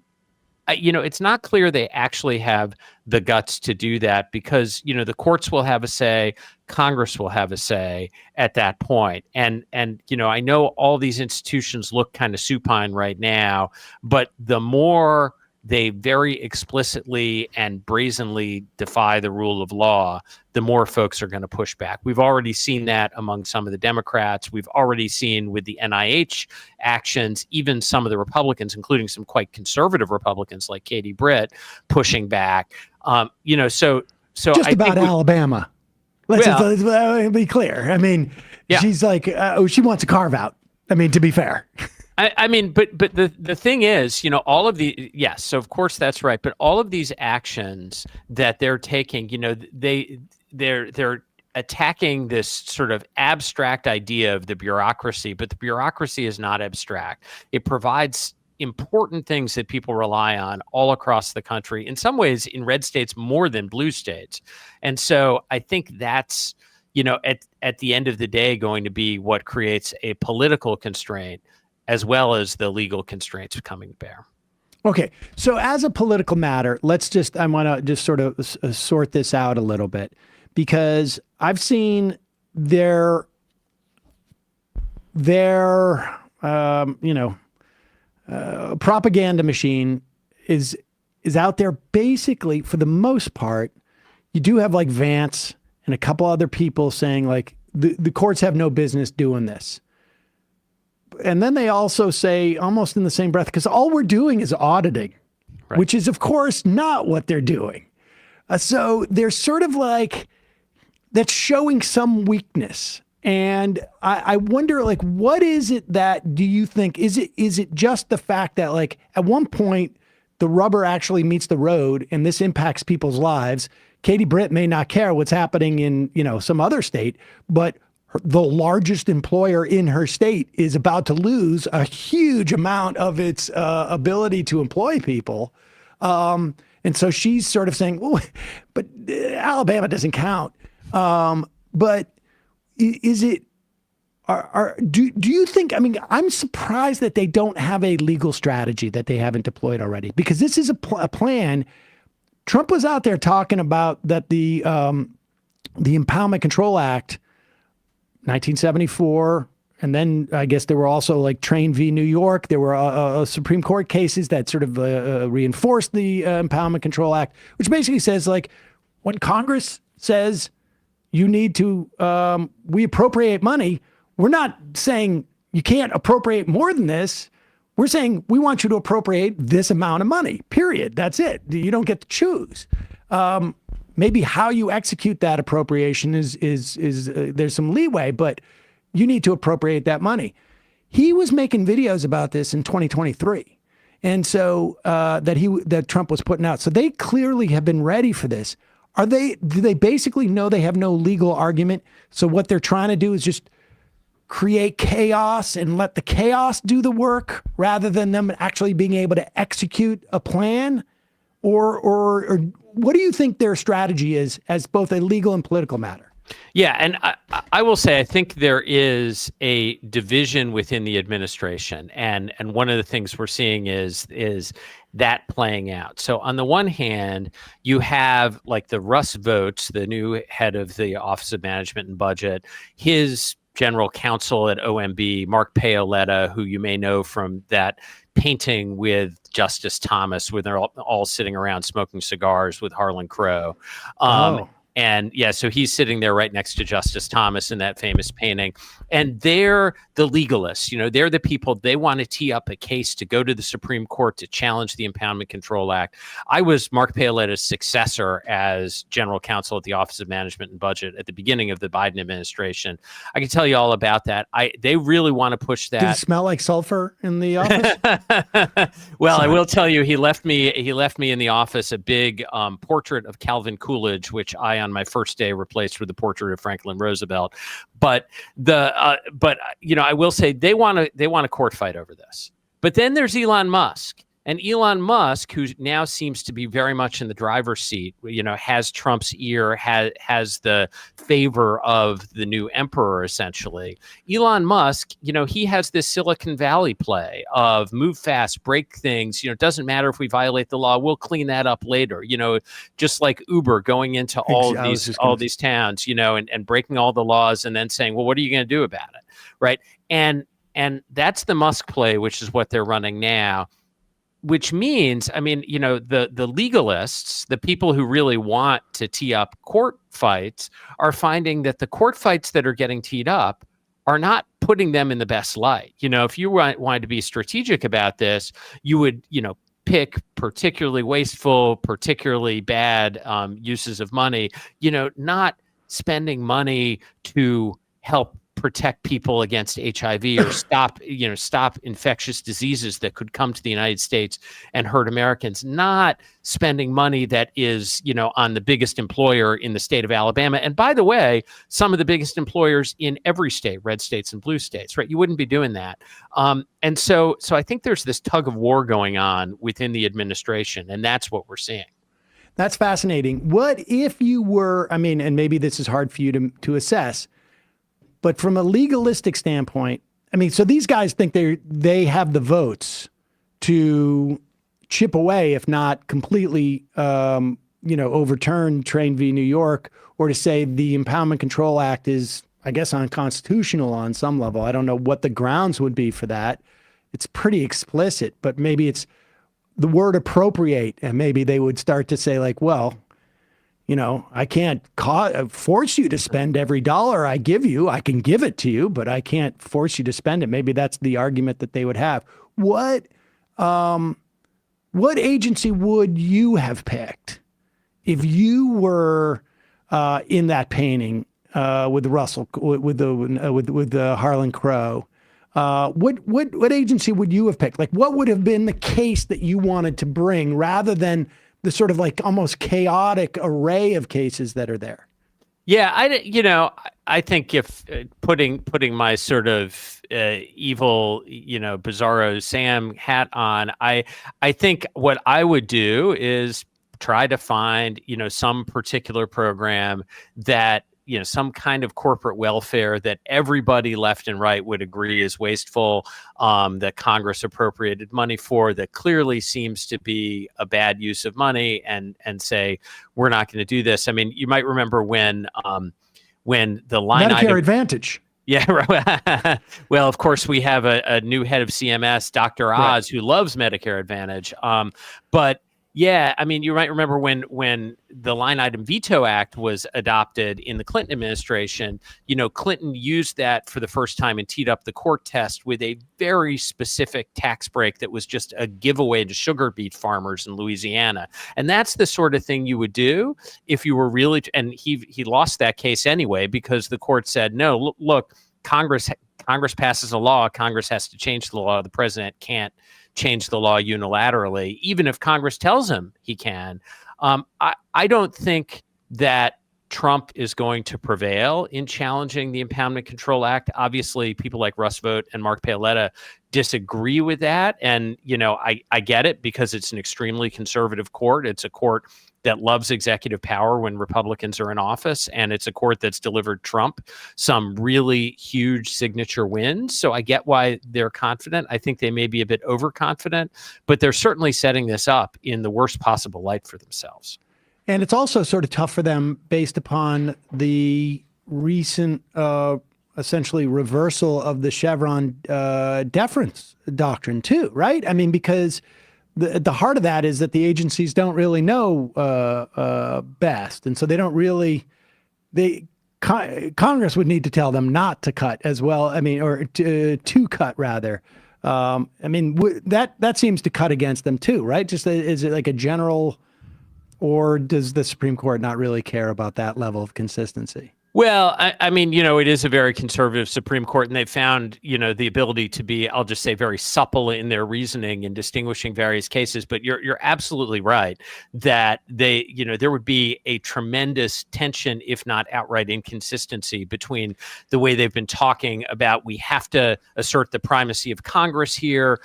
it's not clear they actually have the guts to do that because, the courts will have a say, Congress will have a say at that point. And I know all these institutions look kind of supine right now, but the more they very explicitly and brazenly defy the rule of law, the more folks are going to push back. We've already seen that among some of the Democrats. We've already seen with the NIH actions, even some of the Republicans, including some quite conservative Republicans like Katie Britt, pushing back. So just about Alabama. Let's be clear. She's like, she wants a carve out. To be fair. But the thing is, all of the, yes, so of course that's right. But all of these actions that they're taking, they're attacking this sort of abstract idea of the bureaucracy, but the bureaucracy is not abstract. It provides important things that people rely on all across the country, in some ways in red states more than blue states. And so I think that's, at the end of the day, going to be what creates a political constraint as well as the legal constraints coming to bear. Okay, so as a political matter, I want to just sort of sort this out a little bit, because I've seen their propaganda machine is out there basically for the most part. You do have like Vance and a couple other people saying like the courts have no business doing this. And then they also say almost in the same breath, because all we're doing is auditing, right, which is, of course, not what they're doing. So they're sort of like, that's showing some weakness. And I wonder, like, what is it that do you think? Is it just the fact that, like, at one point, the rubber actually meets the road and this impacts people's lives? Katie Britt may not care what's happening in, some other state, but the largest employer in her state is about to lose a huge amount of its ability to employ people. And so she's sort of saying, well, but Alabama doesn't count. But is it, do you think, I'm surprised that they don't have a legal strategy that they haven't deployed already, because this is a plan. Trump was out there talking about that the Impoundment Control Act, 1974, and then I guess there were also like Train v. New York. There were Supreme Court cases that sort of reinforced the Impoundment Control Act, which basically says, like, when Congress says you need to, we appropriate money, we're not saying you can't appropriate more than this. We're saying we want you to appropriate this amount of money, period. That's it. You don't get to choose. Maybe how you execute that appropriation is there's some leeway, but you need to appropriate that money. He was making videos about this in 2023, and so that Trump was putting out. So they clearly have been ready for this. Do they basically know they have no legal argument? So what they're trying to do is just create chaos and let the chaos do the work rather than them actually being able to execute a plan? Or what do you think their strategy is as both a legal and political matter? Yeah, and I will say I think there is a division within the administration, and one of the things we're seeing is that playing out. So on the one hand, you have like the Russ Votes, the new head of the Office of Management and Budget, his general counsel at OMB, Mark Paoletta, who you may know from that painting with Justice Thomas, where they're all sitting around smoking cigars with Harlan Crow. And yeah, so he's sitting there right next to Justice Thomas in that famous painting. And they're the legalists, they're the people, they want to tee up a case to go to the Supreme Court to challenge the Impoundment Control Act. I was Mark Paoletta's successor as general counsel at the Office of Management and Budget at the beginning of the Biden administration. I can tell you all about that. They really want to push that. Did it smell like sulfur in the office? Well, I will tell you, he left me in the office a big portrait of Calvin Coolidge, which I, on my first day, replaced with the portrait of Franklin Roosevelt. But I will say they want a court fight over this. But then there's Elon Musk. And Elon Musk, who now seems to be very much in the driver's seat, has Trump's ear, has the favor of the new emperor, essentially. Elon Musk, he has this Silicon Valley play of move fast, break things. It doesn't matter if we violate the law, we'll clean that up later. Just like Uber going into all these towns, and breaking all the laws and then saying, well, what are you going to do about it? Right. And that's the Musk play, which is what they're running now. Which means, the legalists, the people who really want to tee up court fights, are finding that the court fights that are getting teed up are not putting them in the best light. If you wanted to be strategic about this, you would, pick particularly wasteful, particularly bad uses of money, not spending money to help protect people against HIV or stop infectious diseases that could come to the United States and hurt Americans, not spending money that is, on the biggest employer in the state of Alabama. And by the way, some of the biggest employers in every state, red states and blue states, right? You wouldn't be doing that. And so I think there's this tug of war going on within the administration, and that's what we're seeing. That's fascinating. What if you were, and maybe this is hard for you to assess, but from a legalistic standpoint, so these guys think they have the votes to chip away, if not completely, overturn Train v. New York, or to say the Impoundment Control Act is, I guess, unconstitutional on some level. I don't know what the grounds would be for that. It's pretty explicit, but maybe it's the word appropriate, and maybe they would start to say like, well, I can't force you to spend every dollar I give you. I can give it to you, but I can't force you to spend it. Maybe that's the argument that they would have. What agency would you have picked if you were in that painting with Russell, with Harlan Crow? What agency would you have picked? Like, what would have been the case that you wanted to bring, rather than the sort of like almost chaotic array of cases that are there? Yeah, I think if putting my sort of evil, bizarro Sam hat on, I think what I would do is try to find, some particular program that, some kind of corporate welfare that everybody left and right would agree is wasteful, that Congress appropriated money for, that clearly seems to be a bad use of money, and say, we're not going to do this. You might remember when the line Medicare item Advantage. Yeah. Right. Well, of course, we have a new head of CMS, Dr. Oz, who loves Medicare Advantage. But yeah, you might remember when the line item veto act was adopted in the Clinton administration, Clinton used that for the first time and teed up the court test with a very specific tax break that was just a giveaway to sugar beet farmers in Louisiana. And that's the sort of thing you would do if you were really, and he lost that case anyway, because the court said, no, look, Congress passes a law, Congress has to change the law, the president can't change the law unilaterally, even if Congress tells him he can. I don't think that Trump is going to prevail in challenging the Impoundment Control Act. Obviously, people like Russ Vought and Mark Paoletta disagree with that. And, I get it, because it's an extremely conservative court. It's a court that loves executive power when Republicans are in office. And it's a court that's delivered Trump some really huge signature wins. So I get why they're confident. I think they may be a bit overconfident, but they're certainly setting this up in the worst possible light for themselves. And it's also sort of tough for them based upon the recent essentially reversal of the Chevron deference doctrine too, right? I mean, because the heart of that is that the agencies don't really know best, and so they don't really. Congress would need to tell them not to cut as well. I mean, or to cut rather. I mean, that seems to cut against them too, right? Just is it like a general, or does the Supreme Court not really care about that level of consistency? Well, I mean, it is a very conservative Supreme Court, and they've found, the ability to be, I'll just say, very supple in their reasoning and distinguishing various cases. But you're absolutely right that there would be a tremendous tension, if not outright inconsistency, between the way they've been talking about we have to assert the primacy of Congress here.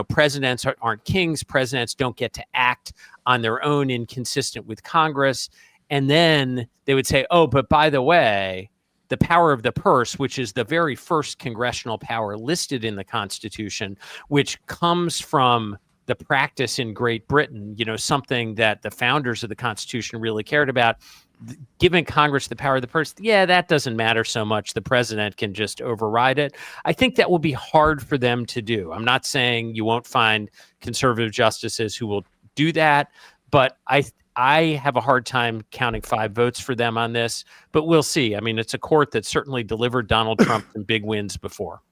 Presidents aren't kings. Presidents don't get to act on their own inconsistent with Congress. And then they would say, oh, but by the way, the power of the purse, which is the very first congressional power listed in the Constitution, which comes from the practice in Great Britain, something that the founders of the Constitution really cared about, giving Congress the power of the purse. Yeah, that doesn't matter so much. The president can just override it. I think that will be hard for them to do. I'm not saying you won't find conservative justices who will do that, but I have a hard time counting 5 votes for them on this, but we'll see. I mean, it's a court that certainly delivered Donald Trump some big wins before.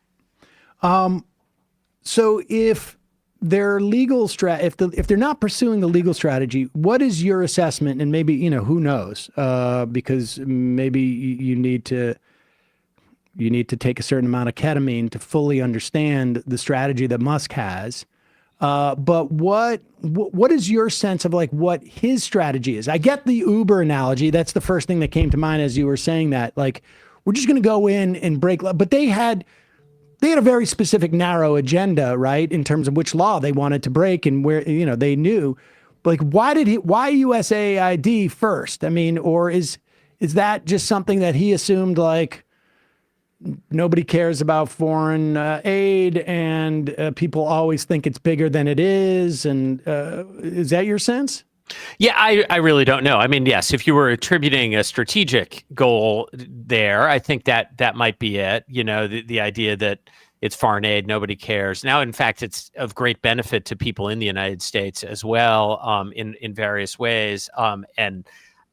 So if their legal if they're not pursuing the legal strategy, what is your assessment? And maybe, who knows, because maybe you need to take a certain amount of ketamine to fully understand the strategy that Musk has. But what is your sense of like what his strategy is? I get the Uber analogy. That's the first thing that came to mind as you were saying that. Like, we're just going to go in and break law. But they had a very specific narrow agenda, right, in terms of which law they wanted to break and where they knew. Like, why USAID first? I mean, or is that just something that he assumed like? Nobody cares about foreign aid, and people always think it's bigger than it is. And is that your sense? Yeah, I really don't know. I mean, yes, if you were attributing a strategic goal there, I think that might be it. The idea that it's foreign aid, nobody cares. Now, in fact, it's of great benefit to people in the United States as well, in various ways. And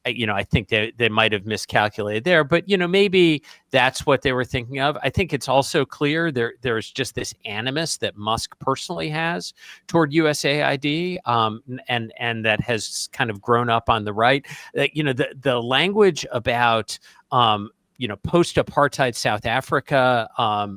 I think they might have miscalculated there, but maybe that's what they were thinking of. I think it's also clear there's just this animus that Musk personally has toward USAID, and that has kind of grown up on the right. The language about post-apartheid South Africa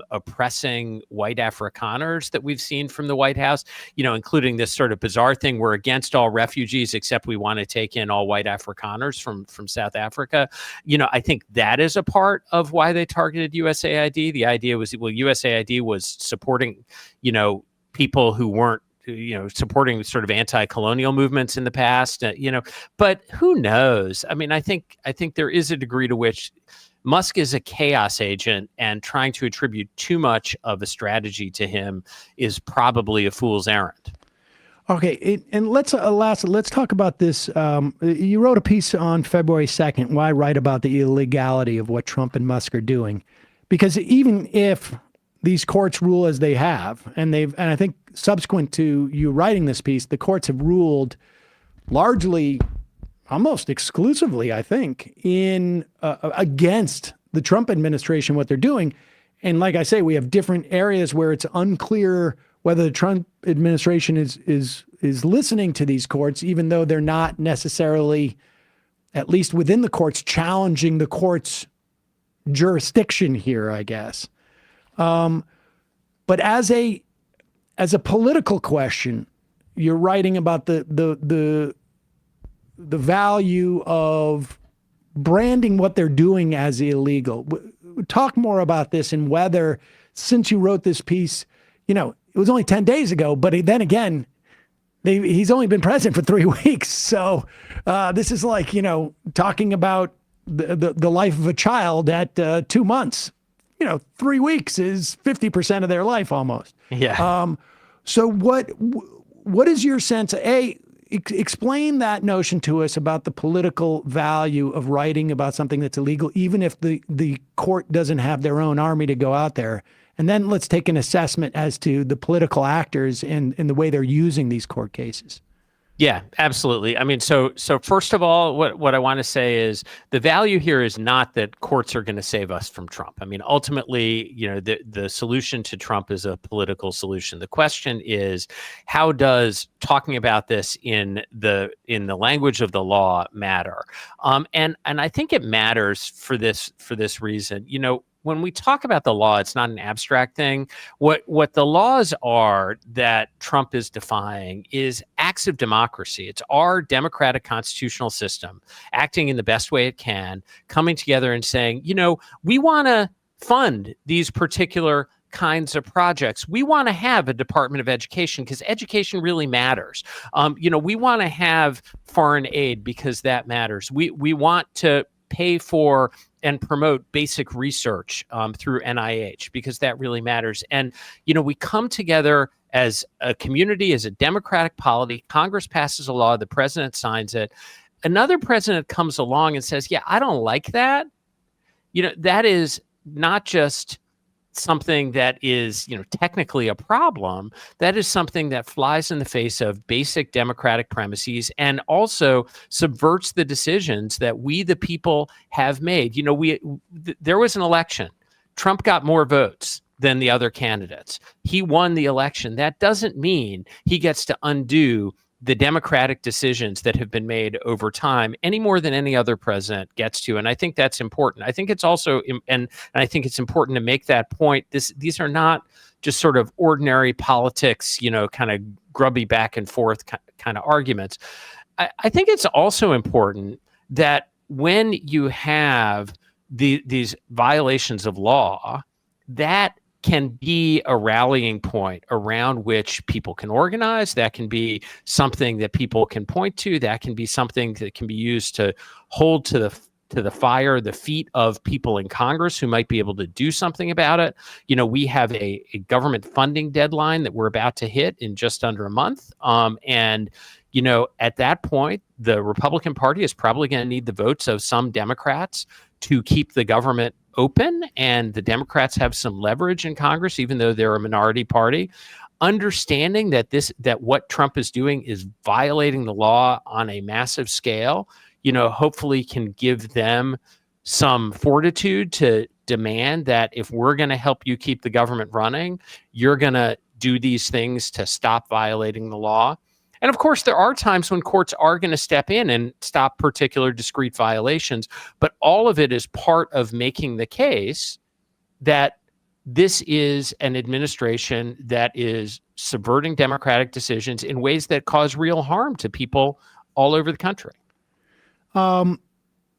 oppressing white Afrikaners that we've seen from the White House, including this sort of bizarre thing, we're against all refugees except we want to take in all white Afrikaners from South Africa. I think that is a part of why they targeted USAID. The idea was, well, USAID was supporting, people who weren't, supporting sort of anti-colonial movements in the past, but who knows? I mean, I think there is a degree to which Musk is a chaos agent, and trying to attribute too much of a strategy to him is probably a fool's errand. Okay, and let's talk about this. You wrote a piece on February 2nd. Why write about the illegality of what Trump and Musk are doing? Because even if these courts rule as they have, and I think subsequent to you writing this piece, the courts have ruled largely, almost exclusively, I think, in against the Trump administration, what they're doing. And like I say, we have different areas where it's unclear whether the Trump administration is listening to these courts, even though they're not necessarily, at least within the courts, challenging the court's jurisdiction here, I guess. But as a political question, you're writing about the value of branding what they're doing as illegal. Talk more about this and whether, since you wrote this piece, it was only 10 days ago, but then again, he's only been president for 3 weeks. So this is like, talking about the life of a child at 2 months. 3 weeks is 50% of their life almost. Yeah. So what is your sense? A, explain that notion to us about the political value of writing about something that's illegal, even if the court doesn't have their own army to go out there. And then let's take an assessment as to the political actors and the way they're using these court cases. Yeah, absolutely. I mean, so first of all, what I want to say is the value here is not that courts are going to save us from Trump. I mean, ultimately, the solution to Trump is a political solution. The question is, how does talking about this in the language of the law matter? And I think it matters for this reason. When we talk about the law, it's not an abstract thing. What the laws are that Trump is defying is acts of democracy. It's our democratic constitutional system acting in the best way it can, coming together and saying, we want to fund these particular kinds of projects. We want to have a Department of Education because education really matters. We want to have foreign aid because that matters. We want to pay for and promote basic research through NIH because that really matters. And, we come together as a community, as a democratic polity. Congress passes a law, the president signs it. Another president comes along and says, yeah, I don't like that. That is not just something that is, technically a problem. That is something that flies in the face of basic democratic premises and also subverts the decisions that we, the people, have made. There was an election. Trump got more votes than the other candidates. He won the election. That doesn't mean he gets to undo the democratic decisions that have been made over time any more than any other president gets to. And I think that's important. I think it's also, and I think it's important to make that point. These are not just sort of ordinary politics, kind of grubby back and forth kind of arguments. I think it's also important that when you have these violations of law, that can be a rallying point around which people can organize. That can be something that people can point to. That can be something that can be used to hold to the fire the feet of people in Congress who might be able to do something about it. We have a government funding deadline that we're about to hit in just under a month. And at that point, the Republican Party is probably going to need the votes of some Democrats to keep the government open, and the Democrats have some leverage in Congress, even though they're a minority party. Understanding that what Trump is doing is violating the law on a massive scale, hopefully can give them some fortitude to demand that if we're going to help you keep the government running, you're going to do these things to stop violating the law. And of course, there are times when courts are going to step in and stop particular discrete violations, but all of it is part of making the case that this is an administration that is subverting democratic decisions in ways that cause real harm to people all over the country.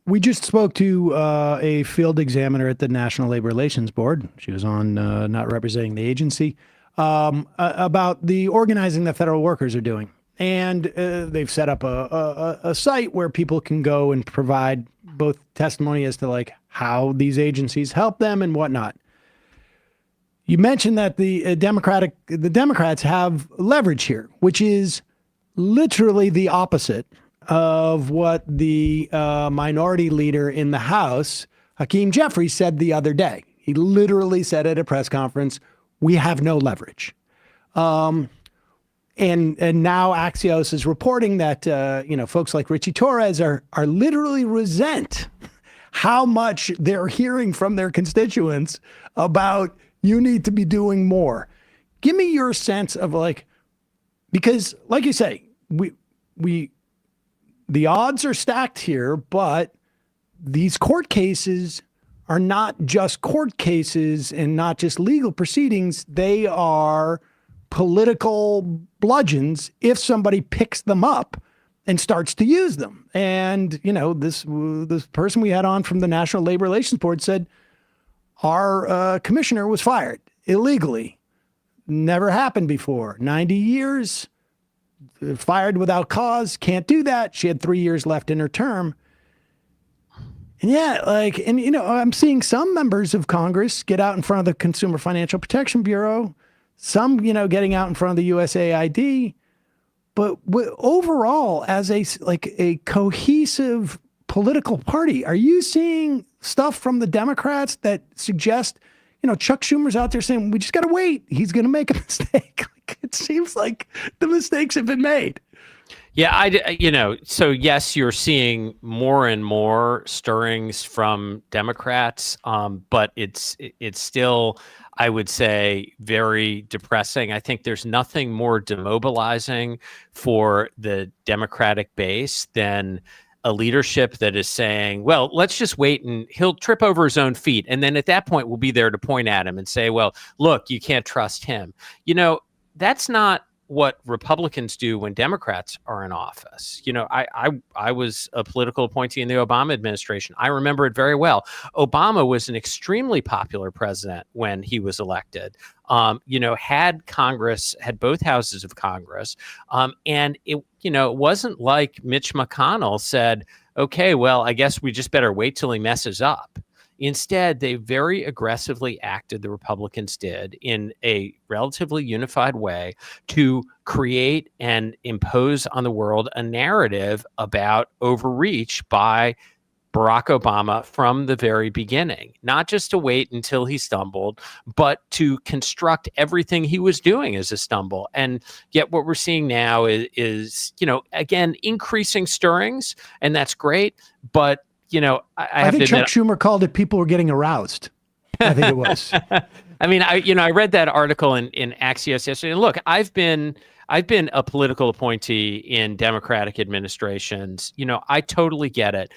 We just spoke to a field examiner at the National Labor Relations Board. She was on not representing the agency about the organizing that federal workers are doing. And they've set up a site where people can go and provide both testimony as to how these agencies help them and whatnot. You mentioned that the Democrats have leverage here, which is literally the opposite of what the minority leader in the House, Hakeem Jeffries, said the other day. He literally said at a press conference, "We have no leverage." And now Axios is reporting that folks like Richie Torres are literally resent how much they're hearing from their constituents about you need to be doing more. Give me your sense of because like you say, the odds are stacked here, but these court cases are not just court cases and not just legal proceedings. They are political bludgeons if somebody picks them up and starts to use them. And, this person we had on from the National Labor Relations Board said our commissioner was fired illegally. Never happened before. 90 years, fired without cause, can't do that. She had 3 years left in her term. And I'm seeing some members of Congress get out in front of the Consumer Financial Protection Bureau, some, getting out in front of the USAID. But overall, as a cohesive political party, are you seeing stuff from the Democrats that suggest, Chuck Schumer's out there saying, we just got to wait. He's going to make a mistake. It seems like the mistakes have been made. Yeah, so yes, you're seeing more and more stirrings from Democrats, but it's still, I would say, very depressing. I think there's nothing more demobilizing for the Democratic base than a leadership that is saying, well, let's just wait and he'll trip over his own feet. And then at that point, we'll be there to point at him and say, well, look, you can't trust him. That's not what Republicans do when Democrats are in office. I was a political appointee in the Obama administration. I remember it very well. Obama was an extremely popular president when he was elected. Had Congress, had both houses of Congress, and it wasn't like Mitch McConnell said, okay, well, I guess we just better wait till he messes up. Instead, they very aggressively acted, the Republicans did, in a relatively unified way to create and impose on the world a narrative about overreach by Barack Obama from the very beginning, not just to wait until he stumbled, but to construct everything he was doing as a stumble. And yet what we're seeing now is again, increasing stirrings, and that's great, but I think Chuck Schumer called it people were getting aroused. I think it was. I mean, I read that article in Axios yesterday. And look, I've been a political appointee in Democratic administrations. I totally get it.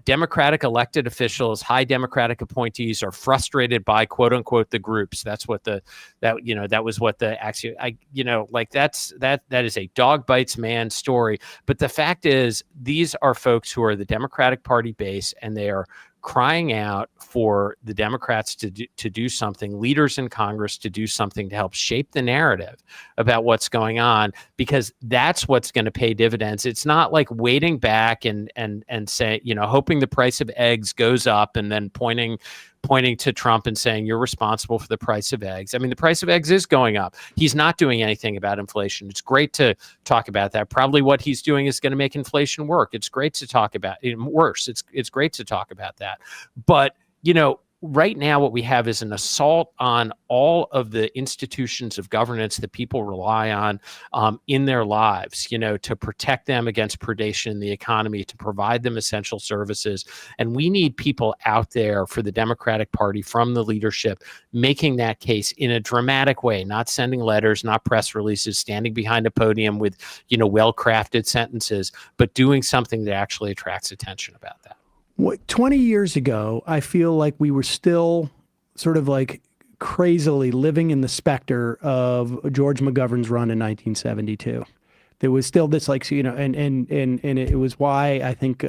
Democratic elected officials, high Democratic appointees are frustrated by quote unquote the groups. That's what that was what the Axios, that is a dog bites man story. But the fact is, these are folks who are the Democratic Party base, and they are crying out for the Democrats to do something, leaders in Congress to do something to help shape the narrative about what's going on, because that's what's going to pay dividends. It's not like waiting back and say, hoping the price of eggs goes up and then pointing to Trump and saying you're responsible for the price of eggs. I mean, the price of eggs is going up. He's not doing anything about inflation. It's great to talk about that. Probably what he's doing is going to make inflation work. It's great to talk about it. Worse. It's great to talk about that. But, right now what we have is an assault on all of the institutions of governance that people rely on in their lives, to protect them against predation in the economy, to provide them essential services. And we need people out there for the Democratic Party from the leadership making that case in a dramatic way, not sending letters, not press releases, standing behind a podium with, well-crafted sentences, but doing something that actually attracts attention about that. 20 years ago, I feel like we were still sort of like crazily living in the specter of George McGovern's run in 1972. There was still this and it was why I think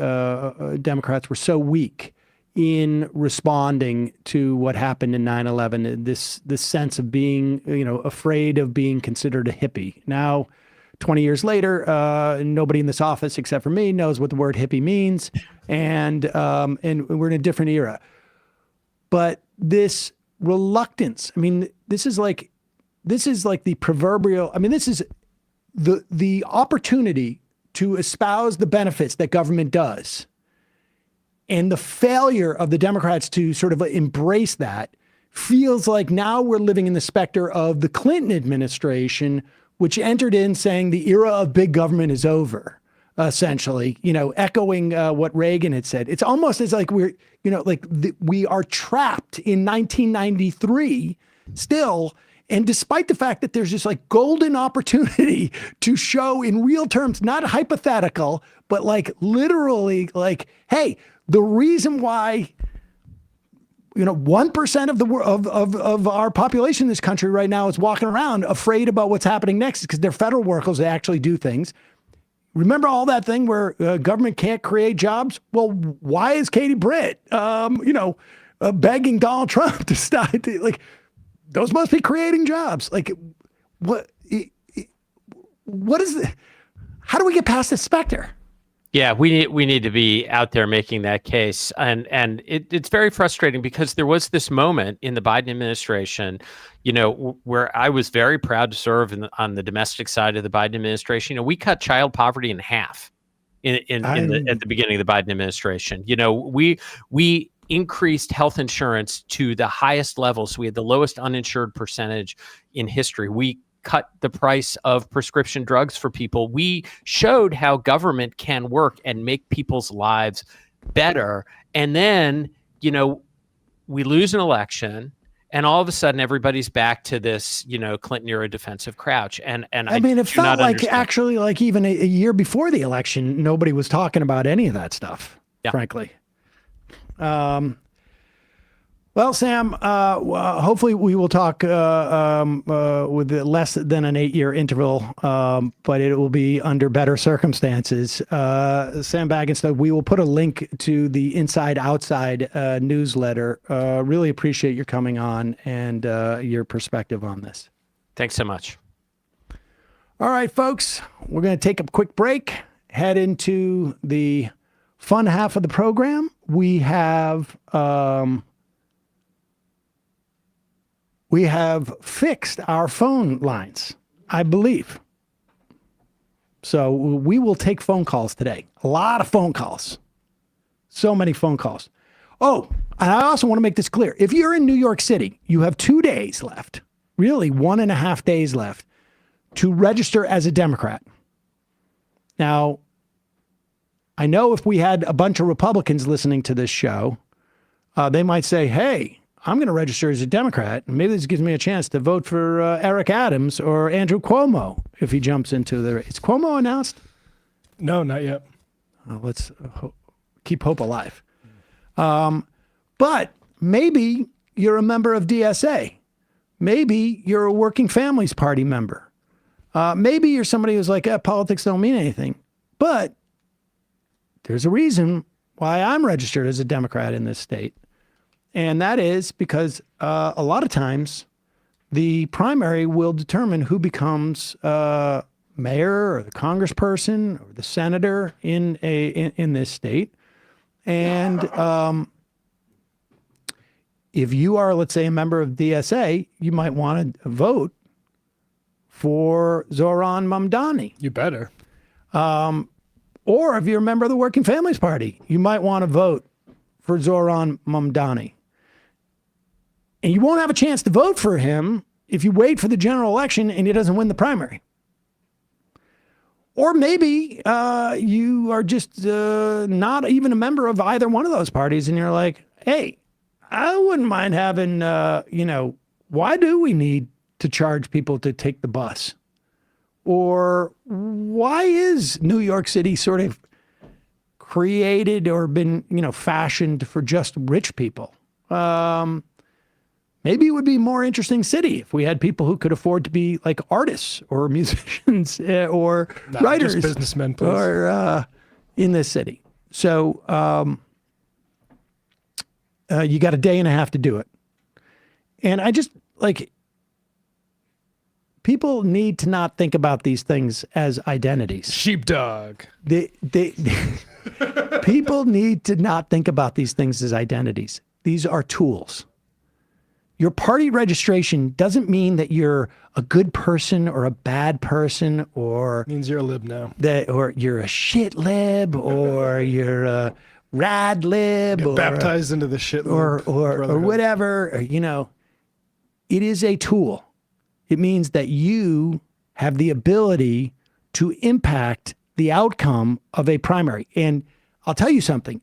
Democrats were so weak in responding to what happened in 9/11, this sense of being, afraid of being considered a hippie. Now, 20 years later, nobody in this office except for me knows what the word hippie means, and we're in a different era. But this reluctance, this is like the proverbial. This is the opportunity to espouse the benefits that government does, and the failure of the Democrats to sort of embrace that feels like now we're living in the specter of the Clinton administration, which entered in saying the era of big government is over, essentially, echoing what Reagan had said. It's almost as like we're, we are trapped in 1993 still. And despite the fact that there's this like golden opportunity to show in real terms, not hypothetical, but like literally like, hey, the reason why 1% of our population in this country right now is walking around afraid about what's happening next because they're federal workers that actually do things. Remember all that thing where government can't create jobs? Well, why is Katie Britt, begging Donald Trump to stop? Those must be creating jobs. What is how do we get past this specter? Yeah, we need to be out there making that case, and it's very frustrating because there was this moment in the Biden administration, where I was very proud to serve on the domestic side of the Biden administration. We cut child poverty in half at the beginning of the Biden administration. We increased health insurance to the highest levels. We had the lowest uninsured percentage in history. We cut the price of prescription drugs for people. We showed how government can work and make people's lives better. And then, we lose an election, and all of a sudden everybody's back to this, Clinton era defensive crouch. And I mean, it felt like actually like even a year before the election, nobody was talking about any of that stuff, frankly. Well, Sam, hopefully we will talk with less than an 8-year interval, but it will be under better circumstances. Sam Bagenstos, we will put a link to the Inside Outside newsletter. Really appreciate your coming on and your perspective on this. Thanks so much. All right, folks, we're going to take a quick break, head into the fun half of the program. We have fixed our phone lines, I believe. So we will take phone calls today. A lot of phone calls. So many phone calls. Oh, and I also want to make this clear. If you're in New York City, you have 2 days left, really 1.5 days left, to register as a Democrat. Now, I know if we had a bunch of Republicans listening to this show, they might say, hey, I'm going to register as a Democrat, and maybe this gives me a chance to vote for Eric Adams or Andrew Cuomo if he jumps into the race. Is Cuomo announced? No, not yet. Let's keep hope alive. But maybe you're a member of DSA. Maybe you're a Working Families Party member. Maybe you're somebody who's like, politics don't mean anything. But there's a reason why I'm registered as a Democrat in this state. And that is because a lot of times the primary will determine who becomes mayor or the congressperson or the senator in this state. And if you are, let's say, a member of DSA, you might want to vote for Zohran Mamdani. You better. Or if you're a member of the Working Families Party, you might want to vote for Zohran Mamdani. And you won't have a chance to vote for him if you wait for the general election and he doesn't win the primary. Or maybe you are just not even a member of either one of those parties and you're like, hey, I wouldn't mind having, why do we need to charge people to take the bus? Or why is New York City sort of created or been, fashioned for just rich people? Maybe it would be a more interesting city if we had people who could afford to be like artists or musicians or writers, just businessmen, please. or in this city. So you got a day and a half to do it. And I just people need to not think about these things as identities. Sheepdog. People need to not think about these things as identities. These are tools. Your party registration doesn't mean that you're a good person or a bad person, or it means you're a lib now. Or you're a shit lib, or you're a rad lib, Get or baptized into the shit lib, or whatever. It is a tool. It means that you have the ability to impact the outcome of a primary. And I'll tell you something.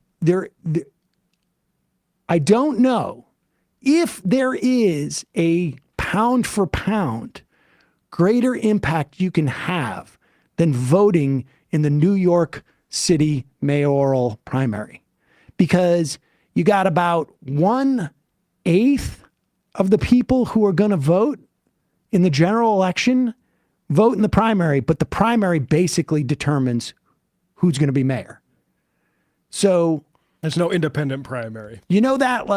I don't know if there is a pound for pound greater impact you can have than voting in the New York City mayoral primary, because you got about 1/8 of the people who are going to vote in the general election vote in the primary, but the primary basically determines who's going to be mayor. So there's no independent primary. You know that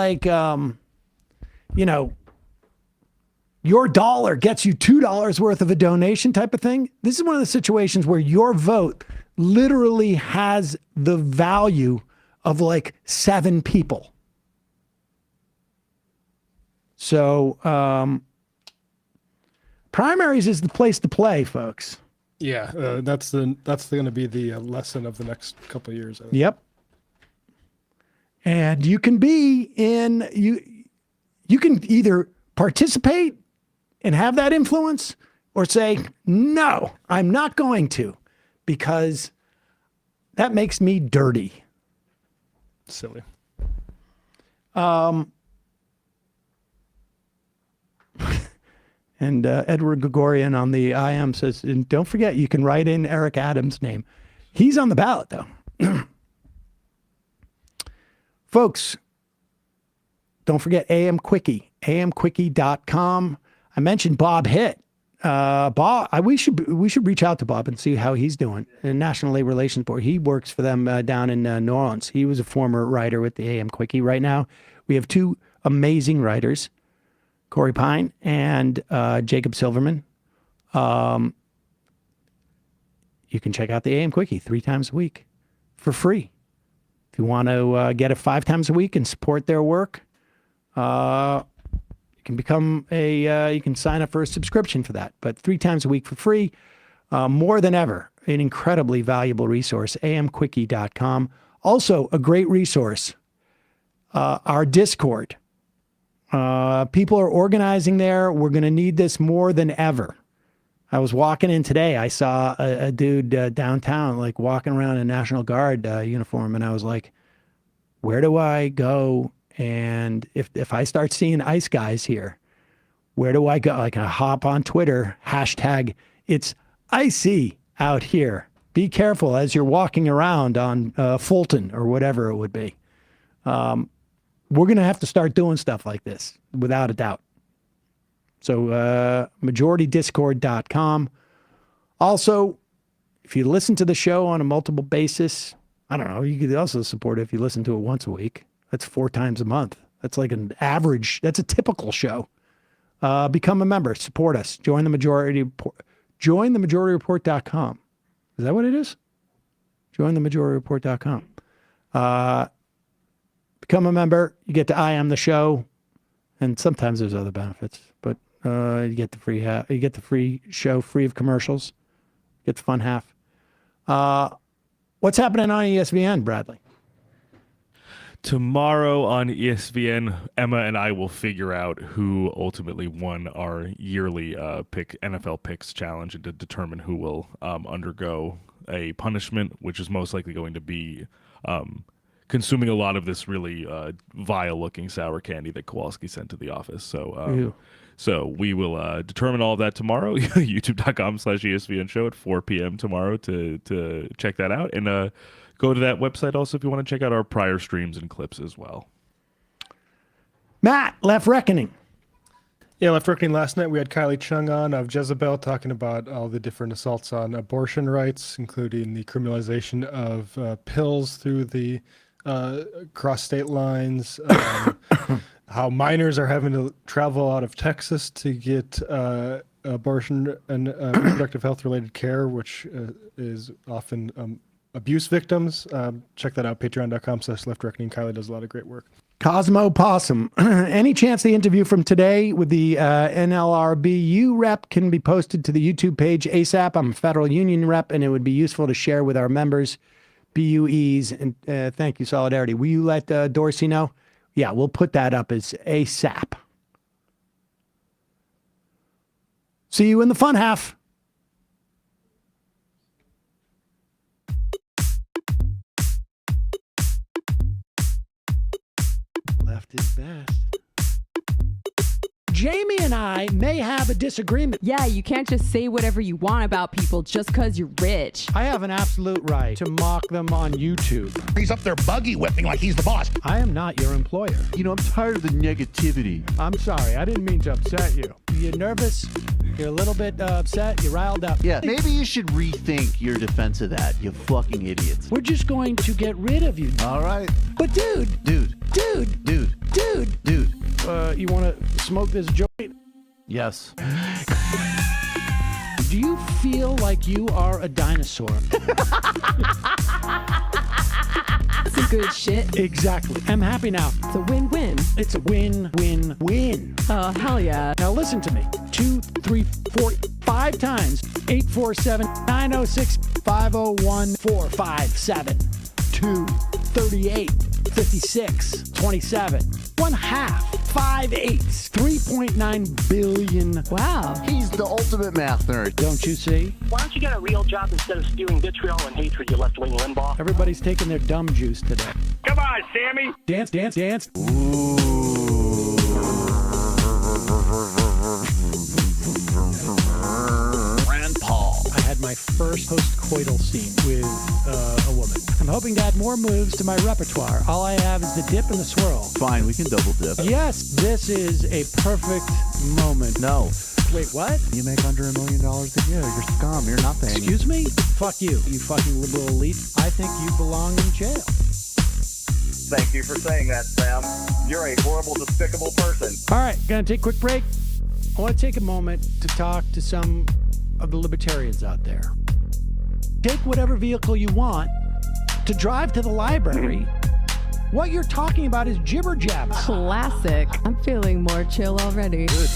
your dollar gets you $2 worth of a donation type of thing. This is one of the situations where your vote literally has the value of like 7 people. So primaries is the place to play, folks. Yeah, that's going to be the lesson of the next couple of years. Yep. And you can be in you can either participate and have that influence or say, no, I'm not going to, because that makes me dirty. Silly. And Edward Gregorian on the IM says, and don't forget, you can write in Eric Adams' name. He's on the ballot, though. Folks, don't forget AM Quickie, amquickie.com. I mentioned Bob Hitt. Bob, we should reach out to Bob and see how he's doing. The National Labor Relations Board. He works for them down in New Orleans. He was a former writer with the AM Quickie. Right now, we have 2 amazing writers, Corey Pine and Jacob Silverman. You can check out the AM Quickie 3 times a week for free. If you want to get it 5 times a week and support their work, you can become you can sign up for a subscription for that. But 3 times a week for free, more than ever, an incredibly valuable resource, amquickie.com. Also, a great resource, our Discord. People are organizing there. We're going to need this more than ever. I was walking in today. I saw a dude downtown, like walking around in a National Guard uniform. And I was like, where do I go? And if I start seeing ICE guys here, where do I go? Like I hop on Twitter, hashtag it's icy out here. Be careful as you're walking around on Fulton or whatever it would be. We're going to have to start doing stuff like this without a doubt. So majoritydiscord.com. Also, if you listen to the show on a multiple basis, I don't know, you could also support it if you listen to it once a week. That's 4 times a month. That's like an average. That's a typical show. Become a member. Support us. Join the Majority Report. Join the MajorityReport.com. Is that what it is? Join the MajorityReport.com. Become a member. You get to I Am the Show, and sometimes there's other benefits. But you get the free show, free of commercials. Get the fun half. What's happening on ESPN, Bradley? Tomorrow on ESPN, Emma and I will figure out who ultimately won our yearly NFL Picks Challenge and to determine who will undergo a punishment, which is most likely going to be consuming a lot of this really vile-looking sour candy that Kowalski sent to the office. So we will determine all of that tomorrow. YouTube.com/ESPN show at 4 p.m. tomorrow to check that out. And go to that website also if you want to check out our prior streams and clips as well. Matt, Left Reckoning. Yeah, Left Reckoning last night we had Kylie Chung on of Jezebel talking about all the different assaults on abortion rights, including the criminalization of pills through the cross state lines, how minors are having to travel out of Texas to get abortion and reproductive health related care, which is often abuse victims. Check that out, patreon.com/Left Reckoning. Kylie does a lot of great work. Cosmo Possum. Any chance the interview from today with the NLRB rep can be posted to the YouTube page ASAP? I'm a federal union rep, and it would be useful to share with our members, BUEs, and thank you, Solidarity. Will you let Dorsey know? Yeah, we'll put that up as ASAP. See you in the fun half. Left is best. Jamie and I may have a disagreement. Yeah, you can't just say whatever you want about people just because you're rich. I have an absolute right to mock them on YouTube. He's up there buggy whipping like he's the boss. I am not your employer. You know, I'm tired of the negativity. I'm sorry, I didn't mean to upset you. You're nervous? You're a little bit upset? You're riled up? Yeah, maybe you should rethink your defense of that, you fucking idiots. We're just going to get rid of you. All right. But dude. You want to smoke this joint? Yes. Do you feel like you are a dinosaur? Some good shit. Exactly. I'm happy now. It's a win-win. It's a win-win-win. Oh, hell yeah. Now listen to me. 2, 3, 4, 5 times. 847-906-501-457. 2, 38, 56, 27. 1/2. 5 eighths. 3.9 billion. Wow. He's the ultimate math nerd. Don't you see? Why don't you get a real job instead of spewing vitriol and hatred, you left-wing Limbaugh? Everybody's taking their dumb juice today. Come on, Sammy. Dance, dance, dance. Rand Paul. I had my first post-coital scene with a woman. I'm hoping to add more moves to my repertoire. All I have is the dip and the swirl. Fine, we can double dip. Yes, this is a perfect moment. No. Wait, what? You make under $1 million a year. You're scum. You're nothing. Excuse me? Fuck you, you fucking liberal elite. I think you belong in jail. Thank you for saying that, Sam. You're a horrible, despicable person. All right, gonna take a quick break. I want to take a moment to talk to some of the libertarians out there. Take whatever vehicle you want to drive to the library. What you're talking about is jibber jabber. Classic. I'm feeling more chill already. Good.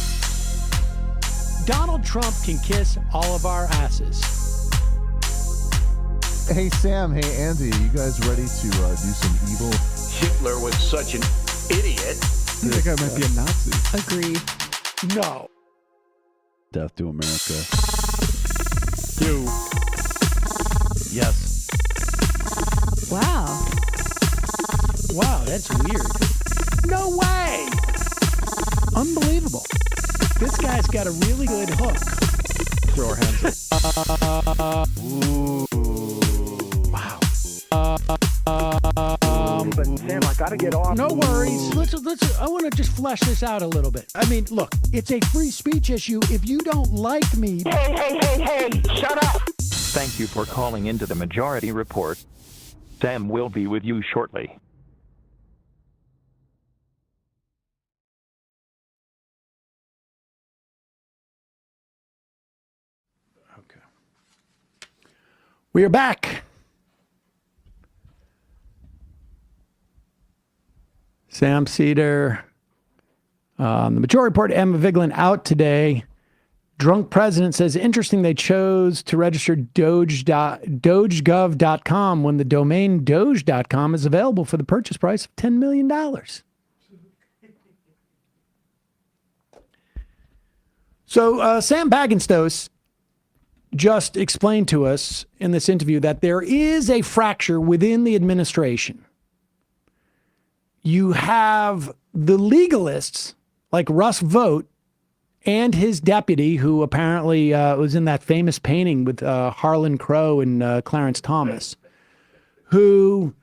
Donald Trump can kiss all of our asses. Hey, Sam. Hey, Andy. You guys ready to do some evil? Hitler was such an idiot. That guy might be a Nazi. Agreed. No. Death to America. You. Yes. Wow. Wow, that's weird. No way! Unbelievable. This guy's got a really good hook. Throw our hands up. Ooh. Wow. But Sam, I gotta get off. No worries. Let's. I want to just flesh this out a little bit. I mean, look, it's a free speech issue. If you don't like me, Hey, shut up! Thank you for calling into the Majority Report. Sam will be with you shortly. Okay. We are back. Sam Seder. The Majority Report, Emma Vigeland out today. Drunk president says, interesting they chose to register dogegov.com when the domain doge.com is available for the purchase price of $10 million. So Sam Bagenstos just explained to us in this interview that there is a fracture within the administration. You have the legalists like Russ Vought and his deputy, who apparently was in that famous painting with Harlan Crow and Clarence Thomas, who